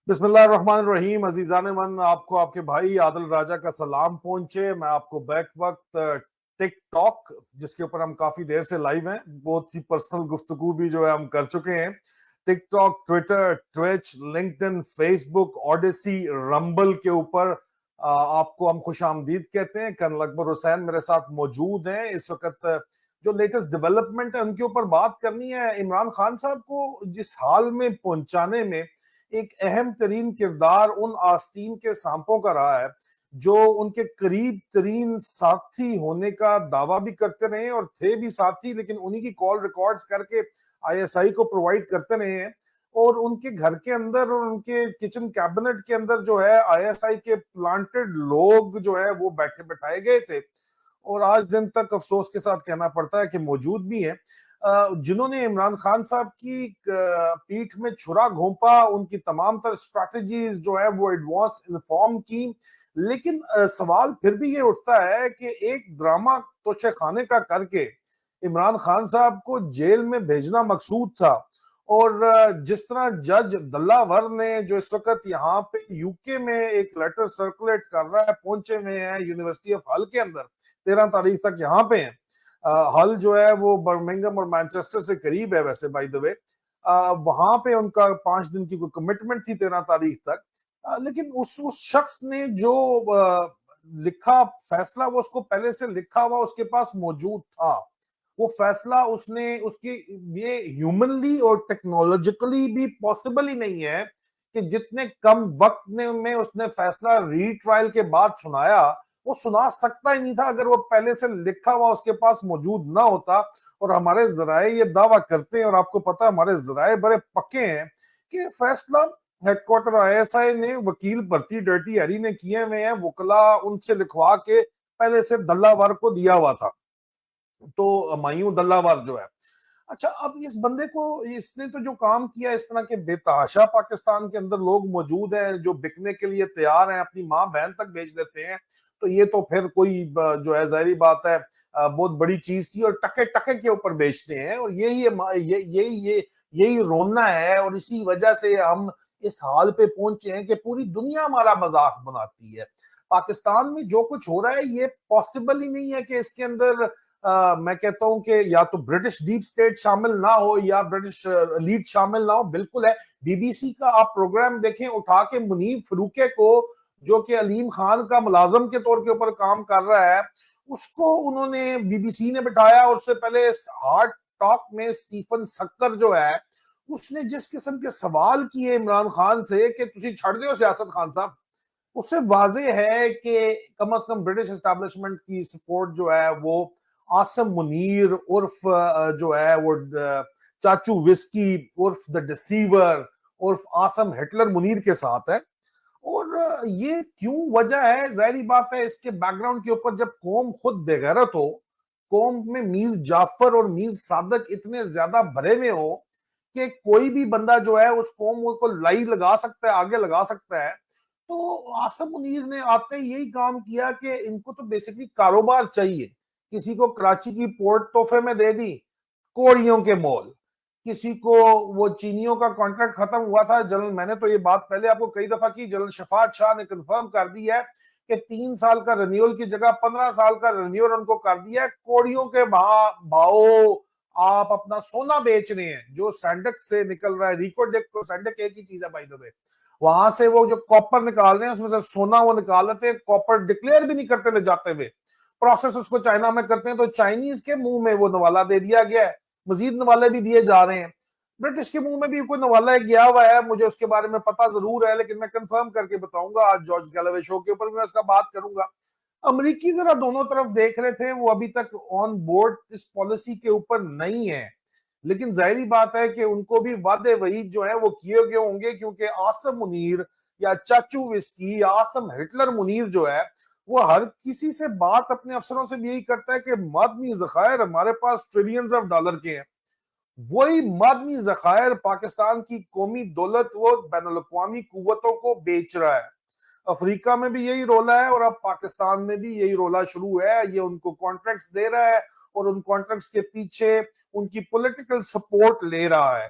बिस्मिल्लाहिर्रहमानिर्रहीम। अजीजान मन, आपको आपके भाई आदिल राजा का सलाम पहुंचे। मैं आपको बैक वक्त टिकटॉक, जिसके ऊपर हम काफी देर से लाइव हैं, बहुत सी पर्सनल गुफ्तगू भी जो है हम कर चुके हैं। TikTok, Twitter, Twitch, LinkedIn, Facebook, Odyssey, rumble के ऊपर आपको हम खुश आमदीद कहते हैं। कर्नल अकबर हुसैन मेरे साथ मौजूद हैं इस वक्त। जो लेटेस्ट डेवलपमेंट है उनके ऊपर बात करनी है। इमरान खान साहब को जिस हाल में पहुंचाने में एक अहम तरीन किरदार उन आस्तीन के सांपों का रहा है, जो उनके करीब तरीन साथी होने का दावा भी करते रहे और थे भी साथी, लेकिन उन्हीं की कॉल रिकॉर्ड्स करके आईएसआई को प्रोवाइड करते रहे हैं। और उनके घर के अंदर और उनके किचन कैबिनेट के अंदर जो है आईएसआई के प्लांटेड लोग जो है वो बैठे बैठाए गए थे, और आज दिन तक अफसोस के साथ कहना पड़ता है कि मौजूद भी है, जिन्होंने इमरान खान साहब की पीठ में छुरा घोंपा, उनकी तमाम तरह स्ट्रैटेजीज जो है वो एडवांस इन्फॉर्म की। लेकिन सवाल फिर भी ये उठता है कि एक ड्रामा तोशे खाने का करके इमरान खान साहब को जेल में भेजना मकसूद था। और जिस तरह जज दल्लावर ने, जो इस वक्त यहाँ पे यूके में एक लेटर सर्कुलेट कर रहा है, पहुंचे हुए हैं यूनिवर्सिटी ऑफ हल के अंदर, 13 तारीख तक यहाँ पे हैं। हल जो है वो बर्मिंघम और मैनचेस्टर से करीब है वैसे, बाय द वे। वहां पे उनका 5 दिन की कोई कमिटमेंट थी 13 तारीख तक। लेकिन उस शख्स ने जो लिखा फैसला, वो उसको पहले से लिखा हुआ उसके पास मौजूद था। वो फैसला उसने उसकी, ये ह्यूमनली और टेक्नोलॉजिकली भी पॉसिबल ही नहीं है कि जितने कम वक्त में उसने फैसला रीट्रायल के बाद सुनाया, वो सुना सकता ही नहीं था अगर वो पहले से लिखा हुआ उसके पास मौजूद ना होता। और हमारे जराए ये दावा करते हैं, और आपको पता है हमारे जराए बड़े पक्के हैं, कि फैसला हेडक्वार्टर आईएसआई ने, वकील भर्ती डर्टी हैरी ने किए हुए हैं, वकला उनसे लिखवा के पहले से दल्लावर को दिया हुआ था। तो मायूं दल्लावर जो है, अच्छा, अब इस बंदे को, इसने तो जो काम किया, इस तरह के बेतहाशा पाकिस्तान के अंदर लोग मौजूद हैं जो बिकने के लिए तैयार हैं, अपनी माँ बहन तक बेच देते हैं। तो ये तो फिर कोई जो है जाहिर बात है बहुत बड़ी चीज थी, और टके टके के ऊपर बेचते हैं, और यही रोना है। और इसी वजह से हम इस हाल पे पहुंचे हैं कि पूरी दुनिया हमारा मजाक बनाती है। पाकिस्तान में जो कुछ हो रहा है ये पॉसिबल ही नहीं है कि इसके अंदर मैं कहता हूं कि या तो ब्रिटिश डीप स्टेट शामिल ना हो या ब्रिटिश लीड शामिल ना हो। बिल्कुल है। बीबीसी का आप प्रोग्राम देखें, उठा के मुनीब फरूके को, जो कि अलीम खान का मुलाजम के तौर के ऊपर काम कर रहा है, उसको उन्होंने, बीबीसी ने बिठाया। और उससे पहले हार्ट टॉक में स्टीफन सक्कर जो है, उसने जिस किस्म के सवाल किए इमरान खान से कि तुसी छड़ दो सियासत खान साहब, उससे वाजे है कि कम से कम ब्रिटिश एस्टैब्लिशमेंट की सपोर्ट जो है वो आसम मुनीर उर्फ जो है वो चाचू विस्की उर्फ द डिसीवर उर्फ आसम हिटलर मुनीर के साथ है। और ये क्यों वजह है, जाहिर बात है इसके बैकग्राउंड के ऊपर, जब कौम खुद बेगैरत हो, कौम में मीर जाफर और मीर सादक इतने ज्यादा भरे हुए हो कि कोई भी बंदा जो है उस कौम को लाई लगा सकता है, आगे लगा सकता है। तो आसम मुनीर ने आते ही यही काम किया कि इनको तो बेसिकली कारोबार चाहिए। किसी को कराची की पोर्ट तोहफे में दे दी, कोड़ियों के मोल। किसी को वो चीनियों का कॉन्ट्रैक्ट खत्म हुआ था, जनरल, मैंने तो ये बात पहले आपको कई दफा की, जनरल शफात शाह ने कंफर्म कर दी है कि 3 साल का रिन्यूअल की जगह 15 साल का रिन्यूअल उनको कर दिया है। कोड़ियों के भाव आप अपना सोना बेच रहे हैं जो सैंडक से निकल रहा है, रिकोडेक को, सैंडक एक ही चीज है बाय द वे, वहां से वो जो कॉपर निकाल रहे हैं उसमें से सोना वो निकाल लेते हैं, कॉपर डिक्लेयर भी नहीं करते ले जाते हुए, प्रोसेस उसको चाइना में करते हैं। तो चाइनीज के मुंह में वो नवाला दे दिया गया है, मजीद नवाले भी दिए जा रहे हैं। ब्रिटिश के मुंह में भी कोई नवाला गया हुआ है, मुझे उसके बारे में पता जरूर है, लेकिन मैं कंफर्म करके बताऊंगा आज जॉर्ज गैलवे शो के ऊपर मैं उसका बात करूंगा। अमरीकी जरा दोनों तरफ देख रहे थे, वो अभी तक ऑन बोर्ड इस पॉलिसी के ऊपर नहीं है, लेकिन जाहिर बात है कि उनको भी वादे वही जो है वो किए गए होंगे, क्योंकि आसम मुनीर या चाचू विस्की या आसम हिटलर मुनीर जो है, वो हर किसी से बात अपने अफसरों से भी यही करता है कि मादनी जखायर हमारे पास ट्रिलियंस ऑफ डॉलर के हैं। वही मादनी जखायर पाकिस्तान की कौमी दौलत वो बैनुल अक़वामी कुव्वतों को बेच रहा है। अफ्रीका में भी यही रोला है और अब पाकिस्तान में भी यही रोला शुरू है। ये उनको कॉन्ट्रैक्ट्स दे रहा है और उन कॉन्ट्रैक्ट्स के पीछे उनकी पॉलिटिकल सपोर्ट ले रहा है।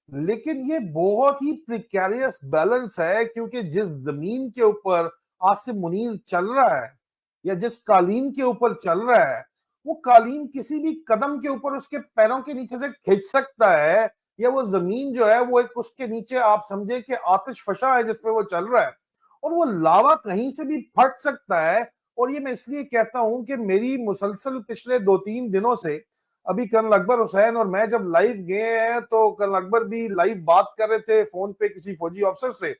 लेकिन ये बहुत ही प्रिकैरियस बैलेंस है, क्योंकि जिस जमीन के ऊपर आसिम मुनीर चल रहा है या जिस कालीन के ऊपर चल रहा है, वो कालीन किसी भी कदम के ऊपर उसके पैरों के नीचे से खिंच सकता है, या वो जमीन जो है वो एक उसके नीचे आप समझे कि आतिश फशा है जिसपे वो चल रहा है, और वो लावा कहीं से भी फट सकता है। और ये मैं इसलिए कहता हूं कि मेरी मुसलसल पिछले 2-3 दिनों से, अभी कर्नल अकबर हुसैन और मैं जब लाइव गए हैं तो कर्नल अकबर भी लाइव बात कर रहे थे फोन पे किसी फौजी अफसर से,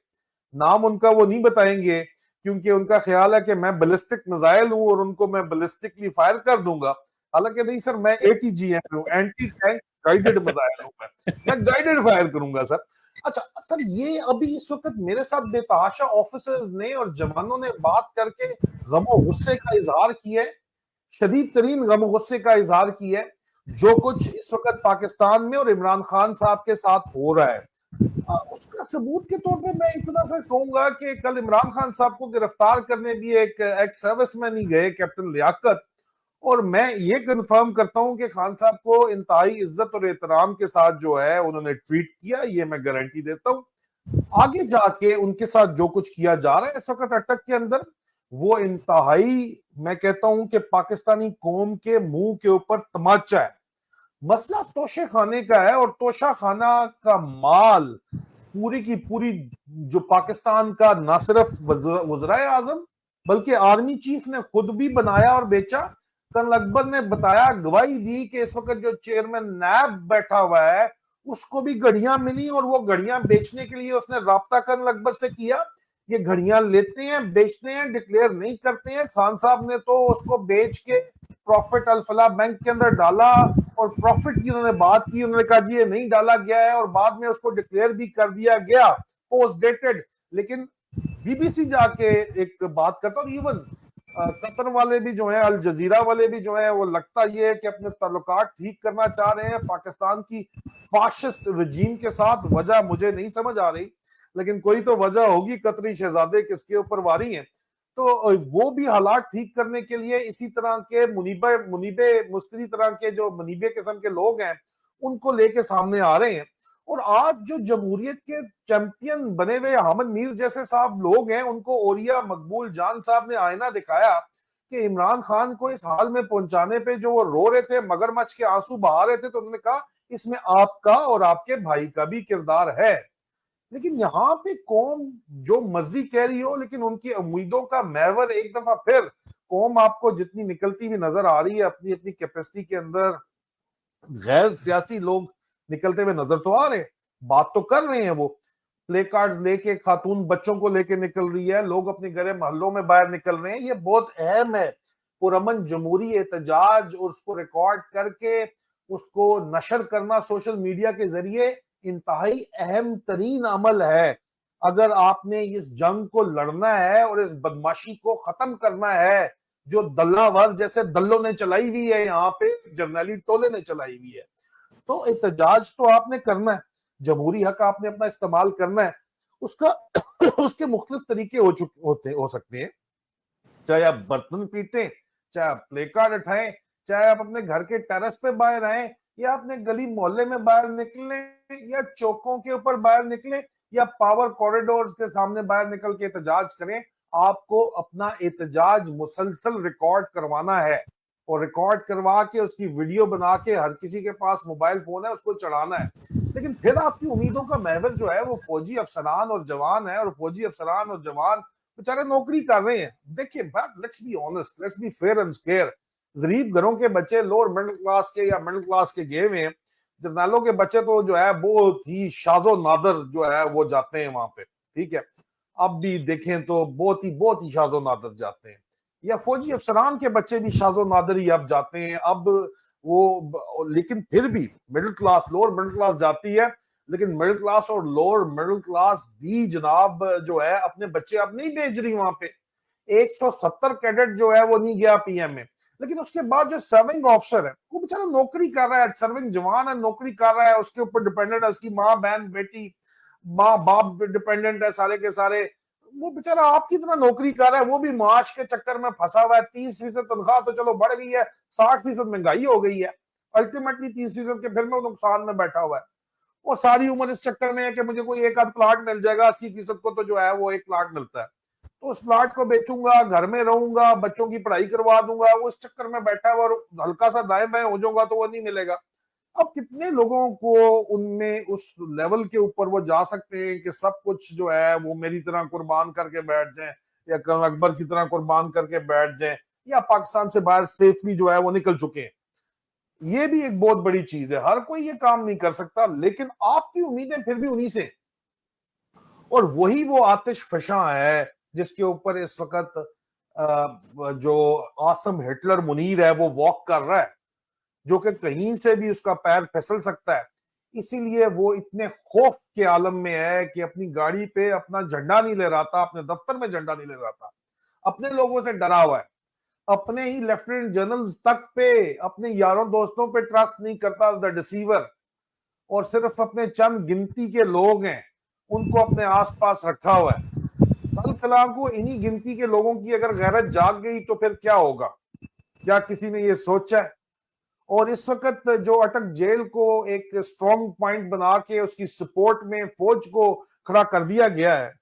नाम उनका वो नहीं बताएंगे क्योंकि उनका ख्याल है कि मैं बैलिस्टिक मिसाइल हूं और उनको मैं बैलिस्टिकली फायर कर दूंगा। हालांकि नहीं सर, मैं ATGM हूं, एंटी टैंक गाइडेड मिसाइल हूं, मैं गाइडेड फायर करूंगा सर। अच्छा सर, ये अभी इस वक्त मेरे साथ बेतहाशा ऑफिसर्स ने और जवानों ने बात करके गमो गुस्से का इजहार किया है, शदीद तरीन गम गुस्से का इजहार किया है जो कुछ इस वक्त पाकिस्तान में और इमरान खान साहब के साथ हो रहा है। उसका सबूत के तौर पे मैं इतना सा कहूंगा कि कल इमरान खान साहब को गिरफ्तार करने भी एक एक्स सर्विसमैन ही गए, कैप्टन लियाकत, और मैं ये कंफर्म करता हूं कि खान साहब को इंतहाई इज्जत और एहतराम के साथ जो है उन्होंने ट्रीट किया, ये मैं गारंटी देता हूं। आगे जाके उनके साथ जो कुछ किया जा रहा है इस वक्त अटक के अंदर, वो इंतहाई, मैं कहता हूं कि पाकिस्तानी कौम के मुंह के ऊपर तमाचा है। मसला तोशे खाने का है, और तोशा खाना का माल पूरी की पूरी जो पाकिस्तान का ना सिर्फ वज़राए आजम बल्कि आर्मी चीफ ने खुद भी बनाया और बेचा। कर्नल अकबर ने बताया, गवाही दी कि इस वक्त जो चेयरमैन नैब बैठा हुआ है उसको भी घड़ियां मिली, और वो घड़ियां बेचने के लिए उसने राब्ता कर्नल अकबर से किया। ये घड़ियां लेते हैं, बेचते हैं, डिक्लेयर नहीं करते हैं। खान साहब ने तो उसको बेच के प्रॉफिट अल-फलाह बैंक के अंदर डाला, और प्रॉफिट की उन्होंने बात की, उन्होंने कहा जी ये नहीं डाला गया है, और बाद में उसको डिक्लेयर भी कर दिया गया पोस्ट डेटेड। लेकिन BBC जाके एक बात करता, और इवन कतर वाले भी जो है, अल जजीरा वाले भी जो है, वो लगता ये है कि अपने ताल्लुकात ठीक करना चाह रहे हैं पाकिस्तान की फाशिस्ट रजीम के साथ। वजह मुझे नहीं समझ आ रही, लेकिन कोई तो वजह होगी, कतरी शहजादे किसके ऊपर वारी हैं। तो वो भी हालात ठीक करने के लिए इसी तरह के मुनीबे मुनीबे मुस्तरी तरह के जो मुनीबे किस्म के लोग हैं उनको लेके सामने आ रहे हैं। और आज जो जमहूरियत के चैंपियन बने हुए हामिद मीर जैसे साहब लोग हैं, उनको ओरिया मकबूल जान साहब ने आईना दिखाया कि इमरान खान को इस हाल में पहुंचाने पे जो वो रो रहे थे, मगरमच्छ के आंसू बहा रहे थे, तो उन्होंने कहा इसमें आपका और आपके भाई का भी किरदार है। लेकिन यहाँ पे कौम जो मर्जी कह रही हो, लेकिन उनकी उम्मीदों का महवर एक दफा फिर कौम आपको जितनी निकलती हुई नजर आ रही है अपनी अपनी कैपेसिटी के अंदर, गैर सियासी लोग निकलते हुए नजर तो आ रहे, बात तो कर रहे हैं, वो प्ले कार्ड लेके खातून बच्चों को लेके निकल रही है, लोग अपने घरे मोहल्लों में बाहर निकल रहे हैं। ये बहुत अहम है, पुरअमन जमहूरी एहतजाज, और उसको रिकॉर्ड करके उसको नशर करना सोशल मीडिया के जरिए इंतहाई अहम तरीन अमल है। अगर आपने इस जंग को लड़ना है और इस बदमाशी को खत्म करना है जो दल्लावर जैसे दल्लों ने चलाई हुई है, यहाँ पे जर्नैली टोले ने चलाई हुई है, तो एहतजाज तो आपने करना है, जमहूरी हक आपने अपना इस्तेमाल करना है। उसका उसके मुख्तलिफ तरीके हो सकते हैं, चाहे आप बर्तन पीटें, चाहे आप प्ले कार्ड उठाएं, चाहे आप अपने घर के टेरेस पे बाहर आए, या अपने गली मोहल्ले में बाहर निकले, या चौकों के ऊपर बाहर निकले, या पावर कॉरिडोर के सामने बाहर निकल के एहतजाज करें। आपको अपना एहतजाज मुसलसल रिकॉर्ड करवाना है, और रिकॉर्ड करवा के उसकी वीडियो बना के हर किसी के पास मोबाइल फोन है उसको चढ़ाना है। लेकिन फिर आपकी उम्मीदों का महवर जो है वो फौजी अफसरान और जवान है, और फौजी अफसरान और जवान बेचारे नौकरी कर रहे हैं। देखिए let's be honest, let's be fair and square. गरीब घरों के बच्चे, लोअर मिडिल क्लास के या मिडिल क्लास के गए हुए हैं, जर्नैलों के बच्चे तो जो है बहुत ही शाजो नादर जो है वो जाते हैं वहां पे, ठीक है, अब भी देखें तो बहुत ही शाजो नादर जाते हैं। या फौजी अफसरान के बच्चे भी शाजो नादर ही अब जाते हैं, अब वो, लेकिन फिर भी middle class, lower middle class जाती है, लेकिन मिडिल क्लास और लोअर मिडिल क्लास भी जनाब जो है अपने बच्चे अब नहीं भेज रही वहां पे। 170 कैडेट जो है वो नहीं गया PM में, लेकिन उसके बाद जो सर्विंग ऑफिसर है वो बेचारा नौकरी कर रहा है, सर्विंग जवान है, नौकरी कर रहा है, उसके ऊपर डिपेंडेंट है उसकी माँ बहन बेटी, माँ बाप डिपेंडेंट है सारे के सारे। वो बेचारा आपकी तरह नौकरी कर रहा है, वो भी माश के चक्कर में फंसा हुआ है। 30% तनख्वाह तो चलो बढ़ गई है, 60% महंगाई हो गई है, अल्टीमेटली 30% के फिर में नुकसान में बैठा हुआ है। और सारी उम्र इस चक्कर में है कि मुझे कोई एक आध प्लाट मिल जाएगा, 80% को तो जो है वो एक प्लाट मिलता है, तो उस प्लाट को बेचूंगा, घर में रहूंगा, बच्चों की पढ़ाई करवा दूंगा, वो इस चक्कर में बैठा है, और हल्का सा दाएं बाएं हो जाऊंगा तो वो नहीं मिलेगा। अब कितने लोगों को उनमें उस लेवल के ऊपर वो जा सकते हैं कि सब कुछ जो है वो मेरी तरह कुर्बान करके बैठ जाए, या कर्नल अकबर की तरह कुर्बान करके बैठ जाए, या पाकिस्तान से बाहर सेफली जो है वो निकल चुके हैं। ये भी एक बहुत बड़ी चीज है, हर कोई ये काम नहीं कर सकता, लेकिन आपकी उम्मीदें फिर भी उन्हीं से, और वही वो आतिश फशा है जिसके ऊपर इस वक्त जो आसम हिटलर मुनीर है वो वॉक कर रहा है, जो कि कहीं से भी उसका पैर फिसल सकता है। इसीलिए वो इतने खौफ के आलम में है कि अपनी गाड़ी पे अपना झंडा नहीं ले रहा था, अपने दफ्तर में झंडा नहीं ले रहा था, अपने लोगों से डरा हुआ है, अपने ही लेफ्टिनेंट जनरल्स तक पे, अपने यारों दोस्तों पे ट्रस्ट नहीं करता, द डिसीवर, और सिर्फ अपने चंद गिनती के लोग हैं उनको अपने आसपास रखा हुआ है। कल कला को इन्हीं गिनती के लोगों की अगर गैरत जाग गई तो फिर क्या होगा, क्या किसी ने ये सोचा है? और इस वक्त जो अटक जेल को एक स्ट्रॉन्ग पॉइंट बना के उसकी सपोर्ट में फौज को खड़ा कर दिया गया है,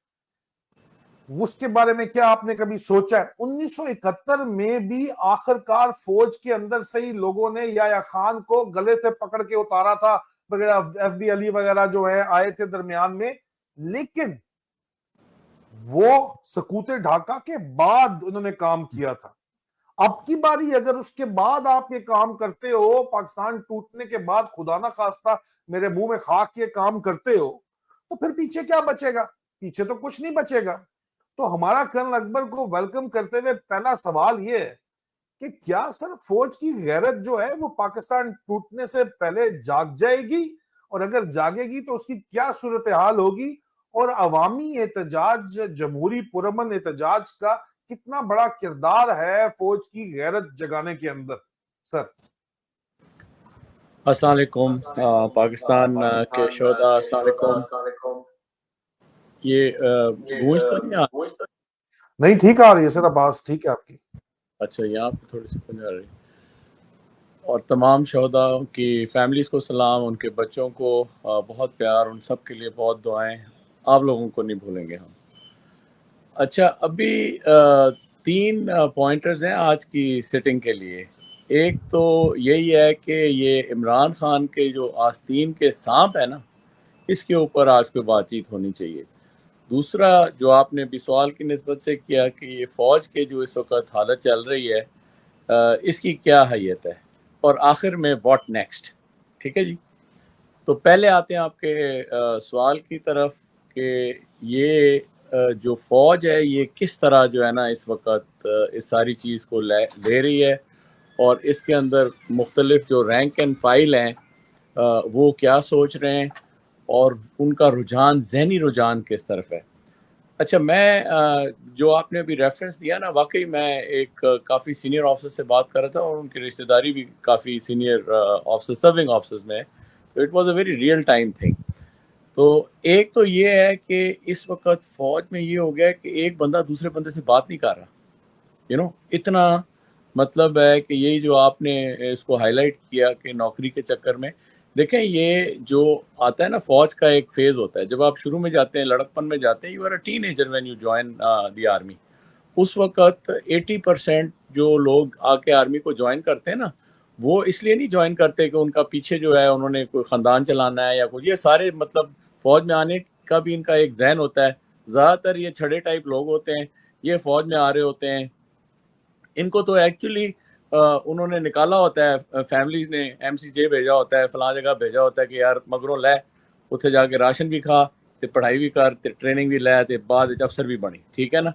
उसके बारे में क्या आपने कभी सोचा है? 1971 में भी आखिरकार फौज के अंदर से ही लोगों ने याया खान को गले से पकड़ के उतारा था, वगैरह एफ बी अली वगैरह जो है आए थे दरमियान में, लेकिन वो सकूते ढाका के बाद उन्होंने काम किया था। अब की बारी अगर उसके बाद आप ये काम करते हो, पाकिस्तान टूटने के बाद खुदा ना खास्ता मेरे मुंह में खाक ये काम करते हो, तो फिर पीछे क्या बचेगा? पीछे तो कुछ नहीं बचेगा। तो हमारा कर्नल अकबर को वेलकम करते हुए पहला सवाल ये है कि क्या सर फौज की गैरत जो है वो पाकिस्तान टूटने से पहले जाग जाएगी, और अगर जागेगी तो उसकी क्या सूरत हाल होगी, और अवामी एहतजाज, जमहूरी पुरअमन एहतजाज का कितना बड़ा किरदार है फौज की गैरत जगाने के अंदर? सर अस्सलाम वालेकुम पाकिस्तान के शोधा, अस्सलाम वालेकुम। ये गूंज तो नहीं आ नहीं, ठीक आ रही है सर, आवाज ठीक है आपकी। अच्छा, यहाँ पे थोड़ी सी गूंज आ रही। और तमाम शोधा की फैमिलीज को सलाम, उनके बच्चों को बहुत प्यार, उन सब के लिए बहुत दुआएं, आप लोगों को नहीं भूलेंगे हम। अच्छा, अभी 3 पॉइंटर्स हैं आज की सिटिंग के लिए। एक तो यही है कि ये इमरान खान के जो आस्तीन के सांप है ना, इसके ऊपर आज कोई बातचीत होनी चाहिए। दूसरा, जो आपने भी सवाल की निस्बत से किया कि ये फ़ौज के जो इस वक्त हालत चल रही है, इसकी क्या हैयत है, और आखिर में व्हाट नेक्स्ट। ठीक है जी। तो पहले आते हैं आपके सवाल की तरफ कि ये जो फ़ौज है ये किस तरह जो है ना इस वक्त इस सारी चीज़ को ले रही है, और इसके अंदर मुख्तलिफ जो रैंक एंड फाइल हैं वो क्या सोच रहे हैं, और उनका रुझान, ज़हनी रुझान किस तरफ है। अच्छा, मैं जो आपने अभी रेफरेंस दिया ना, वाकई मैं एक काफ़ी सीनियर ऑफिसर से बात कर रहा था, और उनकी रिश्तेदारी भी काफ़ी सीनियर ऑफिसर, सर्विंग ऑफिसर्स में है, तो it was a very real time thing. तो एक तो ये है कि इस वक्त फ़ौज में ये हो गया है कि एक बंदा दूसरे बंदे से बात नहीं कर रहा, इतना मतलब है कि यही जो आपने इसको हाईलाइट किया कि नौकरी के चक्कर में, देखें ये जो आता है ना, फ़ौज का एक फ़ेज़ होता है, जब आप शुरू में जाते हैं, लड़कपन में जाते हैं, you are a teenager when you join the army. उस वक़्त 80% जो लोग आके आर्मी को जॉइन करते हैं ना, वो इसलिए नहीं जॉइन करते कि उनका पीछे जो है उन्होंने कोई ख़ानदान चलाना है या कुछ, ये सारे मतलब फ़ौज में आने का भी इनका एक ज़हन होता है। ज़्यादातर ये छड़े टाइप लोग होते हैं, ये फ़ौज में आ रहे होते हैं, इनको तो एक्चुअली उन्होंने निकाला होता है, फैमिलीज़ ने एमसीजे भेजा होता है, फलां जगह भेजा होता है कि यार मगरों लै, उत्थे जाके राशन भी खा, ते पढ़ाई भी कर, ते ट्रेनिंग भी लै, ते बाद विच अफसर भी बनी। ठीक है ना?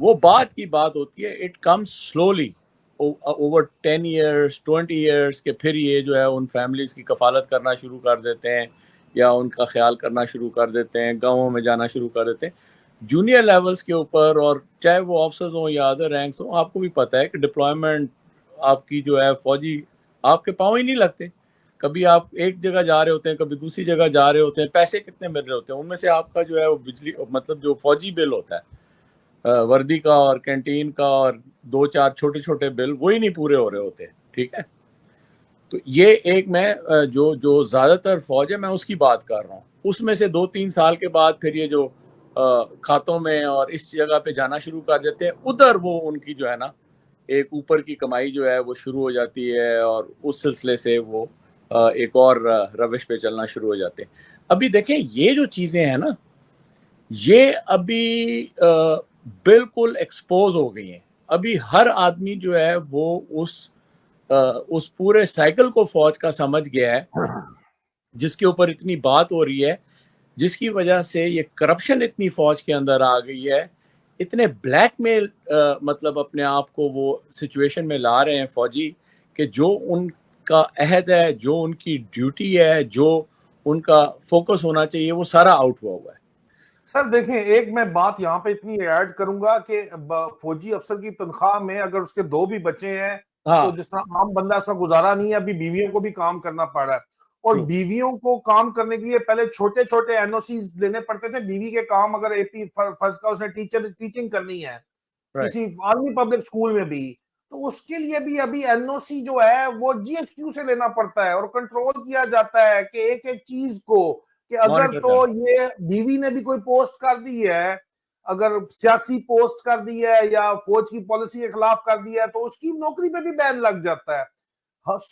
वो बाद की बात होती है, it comes slowly over 10 years, 20 years के फिर ये जो है उन फैमिलीज़ की कफ़ालत करना शुरू कर देते हैं, या उनका ख्याल करना शुरू कर देते हैं, गाँवों में जाना शुरू कर देते हैं। जूनियर लेवल्स के ऊपर, और चाहे वो ऑफिसर्स हों या अदर रैंक्स हों, आपको भी पता है कि डिप्लॉयमेंट आपकी जो है फौजी आपके पाँव ही नहीं लगते। कभी आप एक जगह जा रहे होते हैं, कभी दूसरी जगह जा रहे होते हैं, पैसे कितने मिल रहे होते हैं, उनमें से आपका जो है वो बिजली मतलब जो फौजी बिल होता है, वर्दी का और कैंटीन का और 2-4 छोटे-छोटे बिल, वही नहीं पूरे हो रहे होते। ठीक है? तो ये एक मैं जो ज़्यादातर फ़ौज है मैं उसकी बात कर रहा हूँ। उसमें से 2-3 साल के बाद फिर ये जो खातों में और इस जगह पे जाना शुरू कर देते हैं, उधर वो उनकी जो है ना, एक ऊपर की कमाई जो है वो शुरू हो जाती है और उस सिलसिले से वो एक और रविश पे चलना शुरू हो जाते हैं। अभी देखें ये जो चीज़ें हैं ना, ये अभी बिल्कुल एक्सपोज़ हो गई हैं। अभी हर आदमी जो है वो उस पूरे साइकिल को फ़ौज का समझ गया है, जिसके ऊपर इतनी बात हो रही है, जिसकी वजह से ये करप्शन इतनी फ़ौज के अंदर आ गई है, इतने ब्लैकमेल मतलब अपने आप को वो सिचुएशन में ला रहे हैं फ़ौजी कि जो उनका अहद है, जो उनकी ड्यूटी है, जो उनका फ़ोकस होना चाहिए, वो सारा आउट हुआ है। सर देखें, एक मैं बात यहाँ पे इतनी ऐड करूंगा कि फौजी अफसर की तनख्वाह में अगर उसके 2 भी बच्चे हैं तो हाँ, जिस तरह आम बंदा ऐसा गुजारा नहीं है, अभी बीवियों को भी काम करना पड़ रहा है। और ट्रू, बीवियों को काम करने के लिए पहले छोटे छोटे एनओसी लेने पड़ते थे। बीवी के काम अगर एपी फर्ज का उसने टीचिंग करनी है राइट, किसी आर्मी पब्लिक स्कूल में भी, तो उसके लिए भी अभी एनओसी जो है वो जीएचक्यू से लेना पड़ता है और कंट्रोल किया जाता है कि एक एक चीज को, कि अगर मॉनिटर तो करना। ये बीवी ने भी कोई पोस्ट कर दी है, अगर सियासी पोस्ट कर दी है या फौज की पॉलिसी के खिलाफ कर दी है, तो उसकी नौकरी पे भी बैन लग जाता है।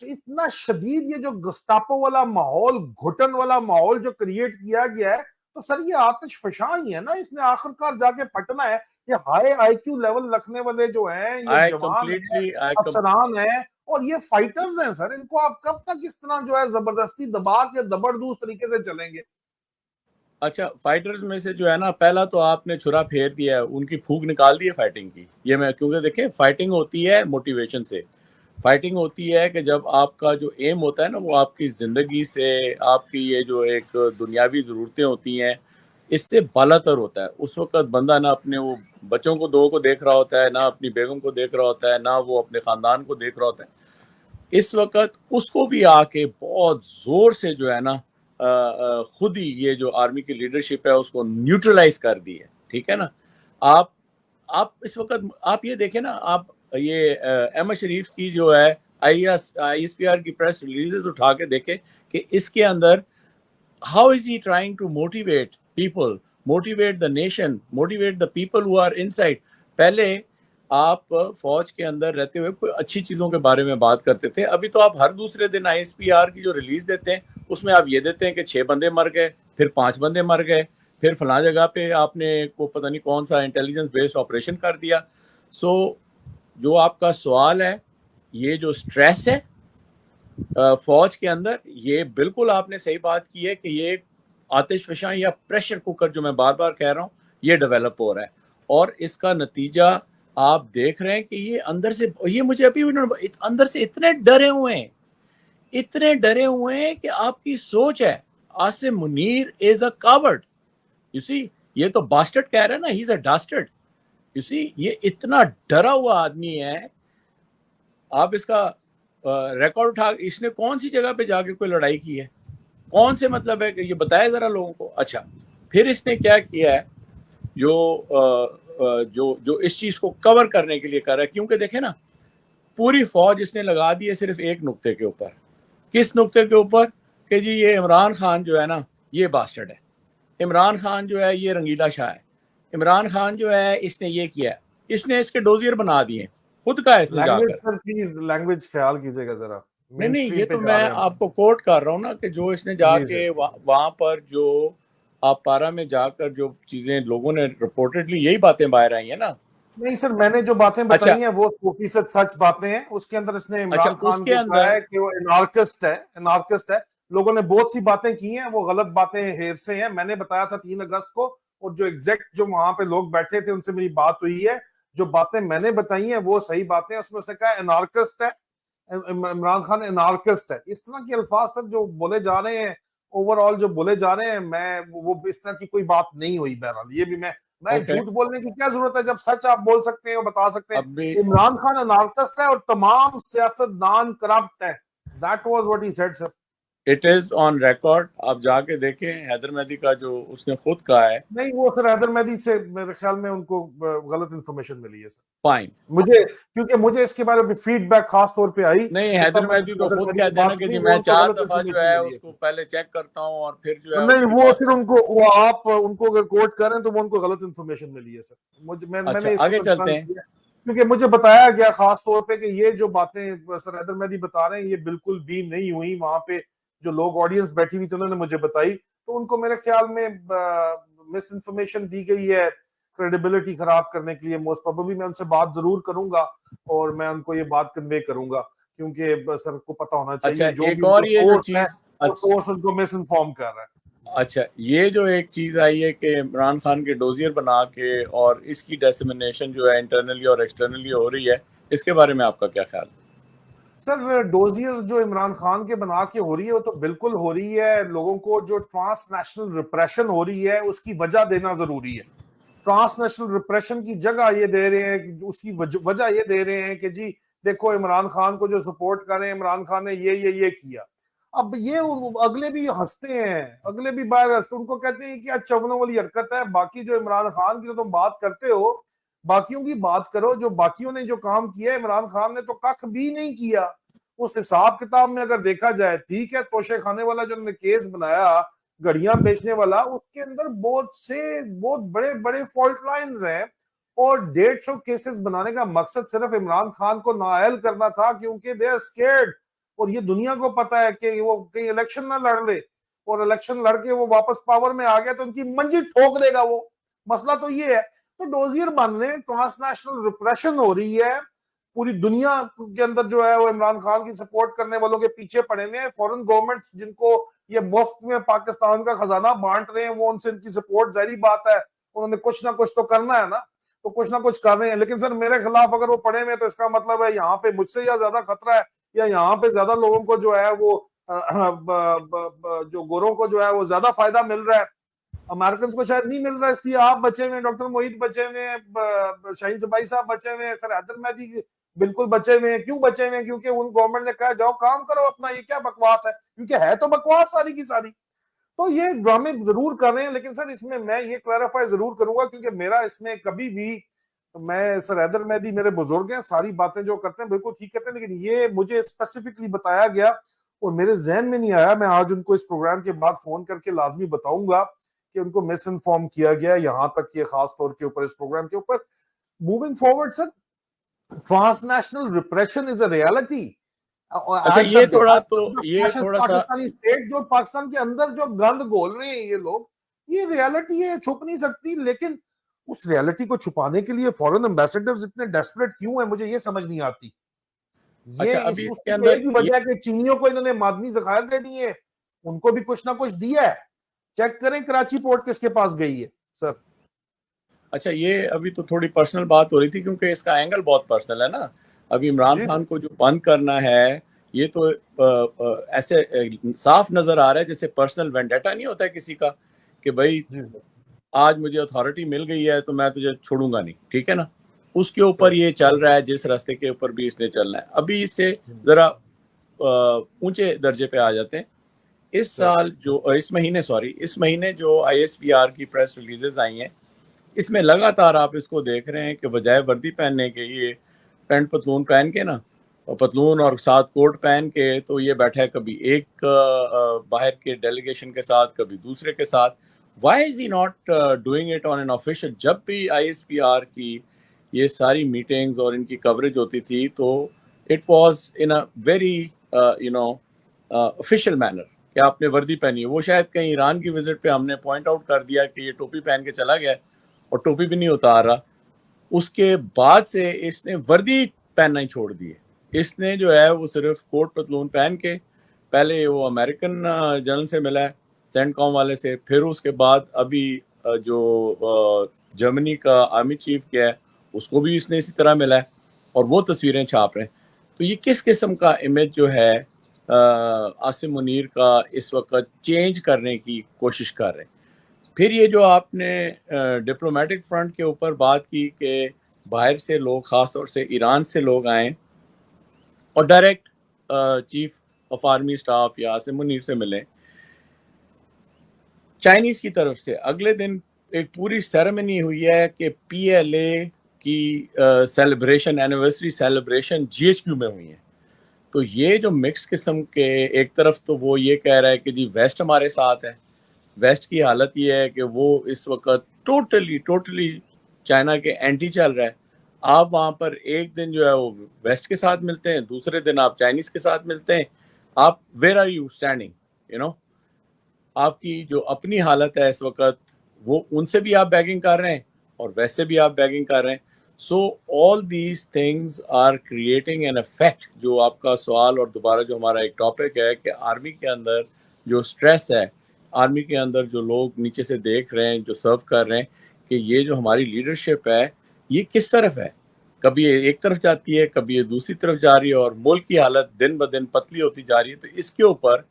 इतना शदीद ये जो गस्तापो वाला माहौल, घुटन वाला माहौल जो क्रिएट किया गया है, तो सर ये आतिश फशा ही है ना, इसने आखिरकार जाके फटना है। ये हाई आईक्यू लेवल रखने वाले जो हैं, ये जवान है, आई कम अफसरान है और ये फाइटर्स हैं सर, इनको आप कब तक इस तरह जो है जबरदस्ती दबा के जबरदस्त तरीके से चलेंगे? अच्छा, फाइटर्स में से जो है ना, पहला तो आपने छुरा फेर दिया है, उनकी फूक निकाल दी है फाइटिंग की। ये मैं क्योंकि देखिए फाइटिंग होती है मोटिवेशन से। फाइटिंग होती है कि जब आपका जो एम होता है ना, वो आपकी ज़िंदगी से, आपकी ये जो एक दुनियावी ज़रूरतें होती हैं, इससे बालातर होता है। उस वक़्त बंदा ना अपने वो बच्चों को 2 को देख रहा होता है, ना अपनी बेगम को देख रहा होता है, ना वो अपने ख़ानदान को देख रहा होता है। इस वक़्त उसको भी आके बहुत ज़ोर से जो है ना खुद ही ये जो आर्मी की लीडरशिप है उसको न्यूट्रलाइज़ कर दी है, ठीक है ना? आप आप इस वक़्त आप ये देखें ना, आप ये अहमद शरीफ की जो है आईएसपीआर की प्रेस रिलीज़ेज़ उठा के देखें कि इसके अंदर how is he trying to motivate people, motivate the nation, motivate the people who are inside? पहले आप फौज के अंदर रहते हुए कोई अच्छी चीज़ों के बारे में बात करते थे। अभी तो आप हर दूसरे दिन आईएसपीआर की जो रिलीज़ देते हैं, उसमें आप ये देते हैं कि 6 बंदे मर गए, फिर 5 बंदे मर गए, फिर फलाँ जगह पे आपने को पता नहीं कौन-सा इंटेलिजेंस बेस्ड ऑपरेशन कर दिया। सो जो आपका सवाल है, ये जो स्ट्रेस है फौज के अंदर, ये बिल्कुल आपने सही बात की है कि ये आतिशफ़शां या प्रेशर कुकर जो मैं बार-बार कह रहा हूँ, ये डेवलप हो रहा है और इसका नतीजा आप देख रहे हैं कि ये अंदर से, ये मुझे अभी भी अंदर से इतने डरे हुए हैं कि आपकी सोच है, Asim Munir is a coward, you see, ये तो बास्टर्ड कह रहे हैं ना, he is a डास्टर्ड, you see, ये इतना डरा हुआ आदमी है। आप इसका रिकॉर्ड उठा, इसने कौन सी जगह पे जाके कोई लड़ाई की है, कौन से मतलब है कि ये बताया जरा लोगों को। अच्छा, फिर इसने क्या किया है, जो जो जो इस चीज को कवर करने के लिए कर रहा है, क्योंकि देखे ना, पूरी फौज इसने लगा दी है सिर्फ एक नुक्ते के ऊपर। किस नुक्ते के ऊपर? कि जी ये इमरान खान जो है ना, ये बास्टर्ड है, इमरान खान जो है ये रंगीला शाह है, इमरान खान जो है इसने ये किया है, इसने इसके डोजियर बना दिए खुद का, इसने लैंग्वेज जाकर। पर प्लीज, लैंग्वेज ख्याल कीजिएगा जरा, नहीं मेन नहीं, स्ट्रीम ये पे तो जा मैं रहे हैं हम। आपको कोट कर रहा हूँ ना कि जो इसने जी जी। जाके वहां पर जो आप पारा में जाकर जो चीजें लोगों ने रिपोर्टेडली यही बातें बाहर आई है ना। नहीं सर, मैंने जो बातें अच्छा, बताई हैं वो 100% सच बातें हैं। उसके अंदर इसने अच्छा इमरान खान उसके को कहा अंदर, है कि वो एनार्किस्ट है, एनार्किस्ट है। लोगों ने बहुत सी बातें की हैं, वो गलत बातें हेरसे हैं। मैंने बताया था 3 अगस्त को, और जो एग्जैक्ट जो वहां पे लोग बैठे थे उनसे मेरी बात हुई है। जो बातें मैंने बताई हैं वो सही बातें हैं। उसमें उसने कहा एनार्किस्ट है, इमरान खान एनार्किस्ट है। इस तरह के अल्फाज सर जो बोले जा रहे हैं, ओवरऑल जो बोले जा रहे हैं, मैं वो इस तरह की कोई बात नहीं हुई। बहरहाल ये भी मैं ओके, झूठ बोलने की क्या जरूरत है जब सच आप बोल सकते हैं और बता सकते हैं। अब भी इमरान खान अनारकस्त है और तमाम सियासतदान करप्ट है। That was what he said sir. It is on record, आप जाके देखें। हैदर मेहदी का जो उसने खुद कहा है। नहीं, वो सर हैदर मेहदी से मेरे ख्याल में उनको गलत इंफॉर्मेशन मिली है सर। फाइन, मुझे, क्योंकि मुझे इसके बारे में फीडबैक खास तौर पे आई, नहीं तो हैदर तब मैंने मेहदी तो हैदर खुद मेहदी की कहते हैं ना बात कि सुनी, जी वो मैं उनको 4 गलत दफा जो इंफॉर्मेशन है मिली है। उसको पहले चेक करता हूँ और फिर जो है नहीं, उसके वो बाद। फिर उनको, वो आप उनको अगर कोट करें तो वो उनको गलत इंफॉर्मेशन मिली है सर। अच्छा मैंने इसको आगे चलते कंफर्म हैं। किया, क्योंकि मुझे बताया गया खास तौर पे कि ये जो बातें सर हैदर मेहदी बता रहे हैं ये बिल्कुल भी नहीं हुई। वहां पे जो लोग ऑडियंस बैठी हुई थी उन्होंने मुझे बताई, तो उनको मेरे ख्याल में मिस इन्फॉर्मेशन दी गई है क्रेडिबिलिटी खराब करने के लिए। मोस्ट प्रोबेबली मैं उनसे बात जरूर करूंगा और मैं उनको ये बात कन्वे करूंगा, क्योंकि सर को पता होना अच्छा चाहिए जो भी एक उनका और ये जो सोर्स है चीज, वो सोर्स उनको मिस इन्फॉर्म कर रहा है। अच्छा ये जो एक चीज आई है कि इमरान खान के डोजियर बना के और इसकी डिसमिनेशन जो है इंटरनली और एक्सटर्नली हो रही है, इसके बारे में आपका क्या ख्याल? सर डोजियर जो इमरान खान के बना के हो रही है वो तो बिल्कुल हो रही है। लोगों को जो ट्रांसनेशनल रिप्रेशन हो रही है उसकी वजह देना जरूरी है। ट्रांसनेशनल रिप्रेशन की जगह ये दे रहे हैं कि उसकी वजह ये दे रहे हैं कि जी देखो इमरान खान को जो सपोर्ट करें, इमरान खान ने ये किया। अब ये अगले भी हंसते हैं, अगले भी बाहर हंसते, उनको कहते हैं कि चवनों वाली हरकत है। बाकी जो इमरान खान की जो तुम बात करते हो, बाकियों की बात करो। जो बाकियों ने जो काम किया है, इमरान खान ने तो कख भी नहीं किया। उस हिसाब किताब में अगर देखा जाए, ठीक है तोशे खाने वाला जो उन्होंने केस बनाया, घड़ियां बेचने वाला, उसके अंदर बहुत बड़े बड़े फॉल्ट लाइंस हैं। और 150 केसेस बनाने का मकसद सिर्फ इमरान खान को नाअहल करना था, क्योंकि दे आर स्केर्ड। और ये दुनिया को पता है कि वो कहीं इलेक्शन ना लड़ ले, और इलेक्शन लड़के वो वापस पावर में आ गया तो उनकी मंजी ठोक देगा वो। मसला तो ये है। तो डोजियर बन रहे हैं, ट्रांसनेशनल रिप्रेशन हो रही है। पूरी दुनिया के अंदर जो है वो इमरान खान की सपोर्ट करने वालों के पीछे पड़े हुए हैं। फॉरेन गवर्नमेंट जिनको ये मुफ्त में पाकिस्तान का खजाना बांट रहे हैं, वो उनसे इनकी सपोर्ट, जाहिर बात है उन्होंने कुछ ना कुछ तो करना है ना, तो कुछ ना कुछ कर रहे हैं। लेकिन सर मेरे खिलाफ अगर वो पड़े हुए तो इसका मतलब है यहाँ पे मुझसे या ज्यादा खतरा है, या यहाँ पे ज्यादा लोगों को जो है वो जो गोरों को जो है वो ज्यादा फायदा मिल रहा है। अमेरिकन को शायद नहीं मिल रहा है, इसलिए आप बचे हुए, डॉक्टर मोहित बचे हुए, शाहीन सबाई साहब बचे हुए, सर हैदर मेहदी बिल्कुल बचे हुए हैं। क्यों बचे हुए हैं? क्योंकि उन गवर्नमेंट ने कहा जाओ काम करो अपना, ये क्या बकवास है, क्योंकि है तो बकवास सारी की सारी। तो ये ड्रामे जरूर कर रहे हैं। लेकिन सर इसमें मैं ये क्लैरिफाई जरूर करूंगा, क्योंकि मेरा इसमें कभी भी, मैं सर हैदर मेहदी मेरे बुजुर्ग हैं, सारी बातें जो करते हैं बिल्कुल ठीक करते हैं, लेकिन ये मुझे स्पेसिफिकली बताया गया और मेरे जहन में नहीं आया। मैं आज उनको इस प्रोग्राम के बाद फोन करके लाजमी बताऊंगा कि उनको मिस इन्फॉर्म किया गया, यहां तक कि खास तौर के ऊपर इस प्रोग्राम के ऊपर। Moving forward sir, transnational repression is a reality. अच्छा ये थोड़ा सा पाकिस्तानी स्टेट जो पाकिस्तान के अंदर जो गंद घोल रहे हैं ये लोग, ये रियलिटी है, छुप नहीं सकती। लेकिन उस रियलिटी को छुपाने के लिए फॉरेन एम्बेसडर्स इतने डेस्परेट क्यों है, मुझे ये समझ नहीं आती। ये अच्छा इस अभी इसके उसकी तो अंदर एक ही वजह है कि चीनियों को इन्होंने मादनी जखायर दे दी है, उनको भी कुछ ना कुछ दिया है। चेक करें कराची पोर्ट किसके पास गई है सर। अच्छा ये अभी तो थोड़ी पर्सनल बात हो रही थी क्योंकि इसका एंगल बहुत पर्सनल है ना। अभी इमरान जी खान को जो बंद करना है, ये तो ऐसे साफ नजर आ रहा है जैसे पर्सनल वेंडेटा नहीं होता है किसी का, कि भाई जी आज मुझे अथॉरिटी मिल गई है तो मैं तुझे छोड़ूंगा नहीं, ठीक है ना। उसके ऊपर सर। ये चल रहा है, जिस रास्ते के ऊपर भी इसने चलना है। अभी इससे जरा ऊंचे दर्जे पे आ जाते हैं। इस सर साल जो इस महीने जो ISPR की प्रेस रिलीजेस आई हैं, इसमें लगातार आप इसको देख रहे हैं कि बजाय वर्दी पहनने के ये पैंट पतलून पहन के ना, और पतलून और साथ कोट पहन के, तो ये बैठा है कभी एक बाहर के डेलीगेशन के साथ, कभी दूसरे के साथ। Why is he not doing it on an official? जब भी ISPR की ये सारी मीटिंग्स और इनकी कवरेज होती थी तो it was in a very official manner कि आपने वर्दी पहनी है। वो शायद कहीं ईरान की विजिट पे हमने पॉइंट आउट कर दिया कि ये टोपी पहन के चला गया और टोपी भी नहीं उतार रहा। उसके बाद से इसने वर्दी पहनना ही छोड़ दी है। इसने जो है वो सिर्फ कोट पतलून पहन के, पहले वो अमेरिकन जनरल से मिला है, सेंटकॉम वाले से, फिर उसके बाद अभी जो जर्मनी का आर्मी चीफ क्या है उसको भी इसने इसी तरह मिला है, और वो तस्वीरें छाप रहे हैं। तो ये किस किस्म का इमेज जो है आसिम मुनीर का इस वक्त चेंज करने की कोशिश कर रहे हैं। फिर ये जो आपने डिप्लोमेटिक फ्रंट के ऊपर बात की कि बाहर से लोग, ख़ास तौर से ईरान से लोग आए और direct chief of army staff या आसिम मुनीर से मिलें, चाइनीज की तरफ से अगले दिन एक पूरी सेरेमनी हुई है कि पीएलए की सेलिब्रेशन, एनिवर्सरी सेलिब्रेशन जीएचक्यू में हुई है। तो ये जो मिक्स्ड किस्म के, एक तरफ तो वो ये कह रहा है कि जी वेस्ट हमारे साथ है, वेस्ट की हालत ये है कि वो इस वक्त टोटली चाइना के एंटी चल रहा है। आप वहाँ पर एक दिन जो है वो वेस्ट के साथ मिलते हैं, दूसरे दिन आप चाइनीज के साथ मिलते हैं। आप where are you standing, you know? आपकी जो अपनी हालत है इस वक्त, वो उनसे भी आप बैगिंग कर रहे हैं और वैसे भी आप बैगिंग कर रहे हैं। So all these things are creating an effect. जो आपका सवाल और दोबारा जो हमारा एक टॉपिक है कि आर्मी के अंदर जो स्ट्रेस है, आर्मी के अंदर जो लोग नीचे से देख रहे हैं, जो सर्व कर रहे हैं, कि ये जो हमारी लीडरशिप है ये किस तरफ है। कभी ये एक तरफ जाती है, कभी ये दूसरी तरफ जा रही है, और मुल्क की हालत दिन ब दिन पतली होती जा रही है। तो इसके ऊपर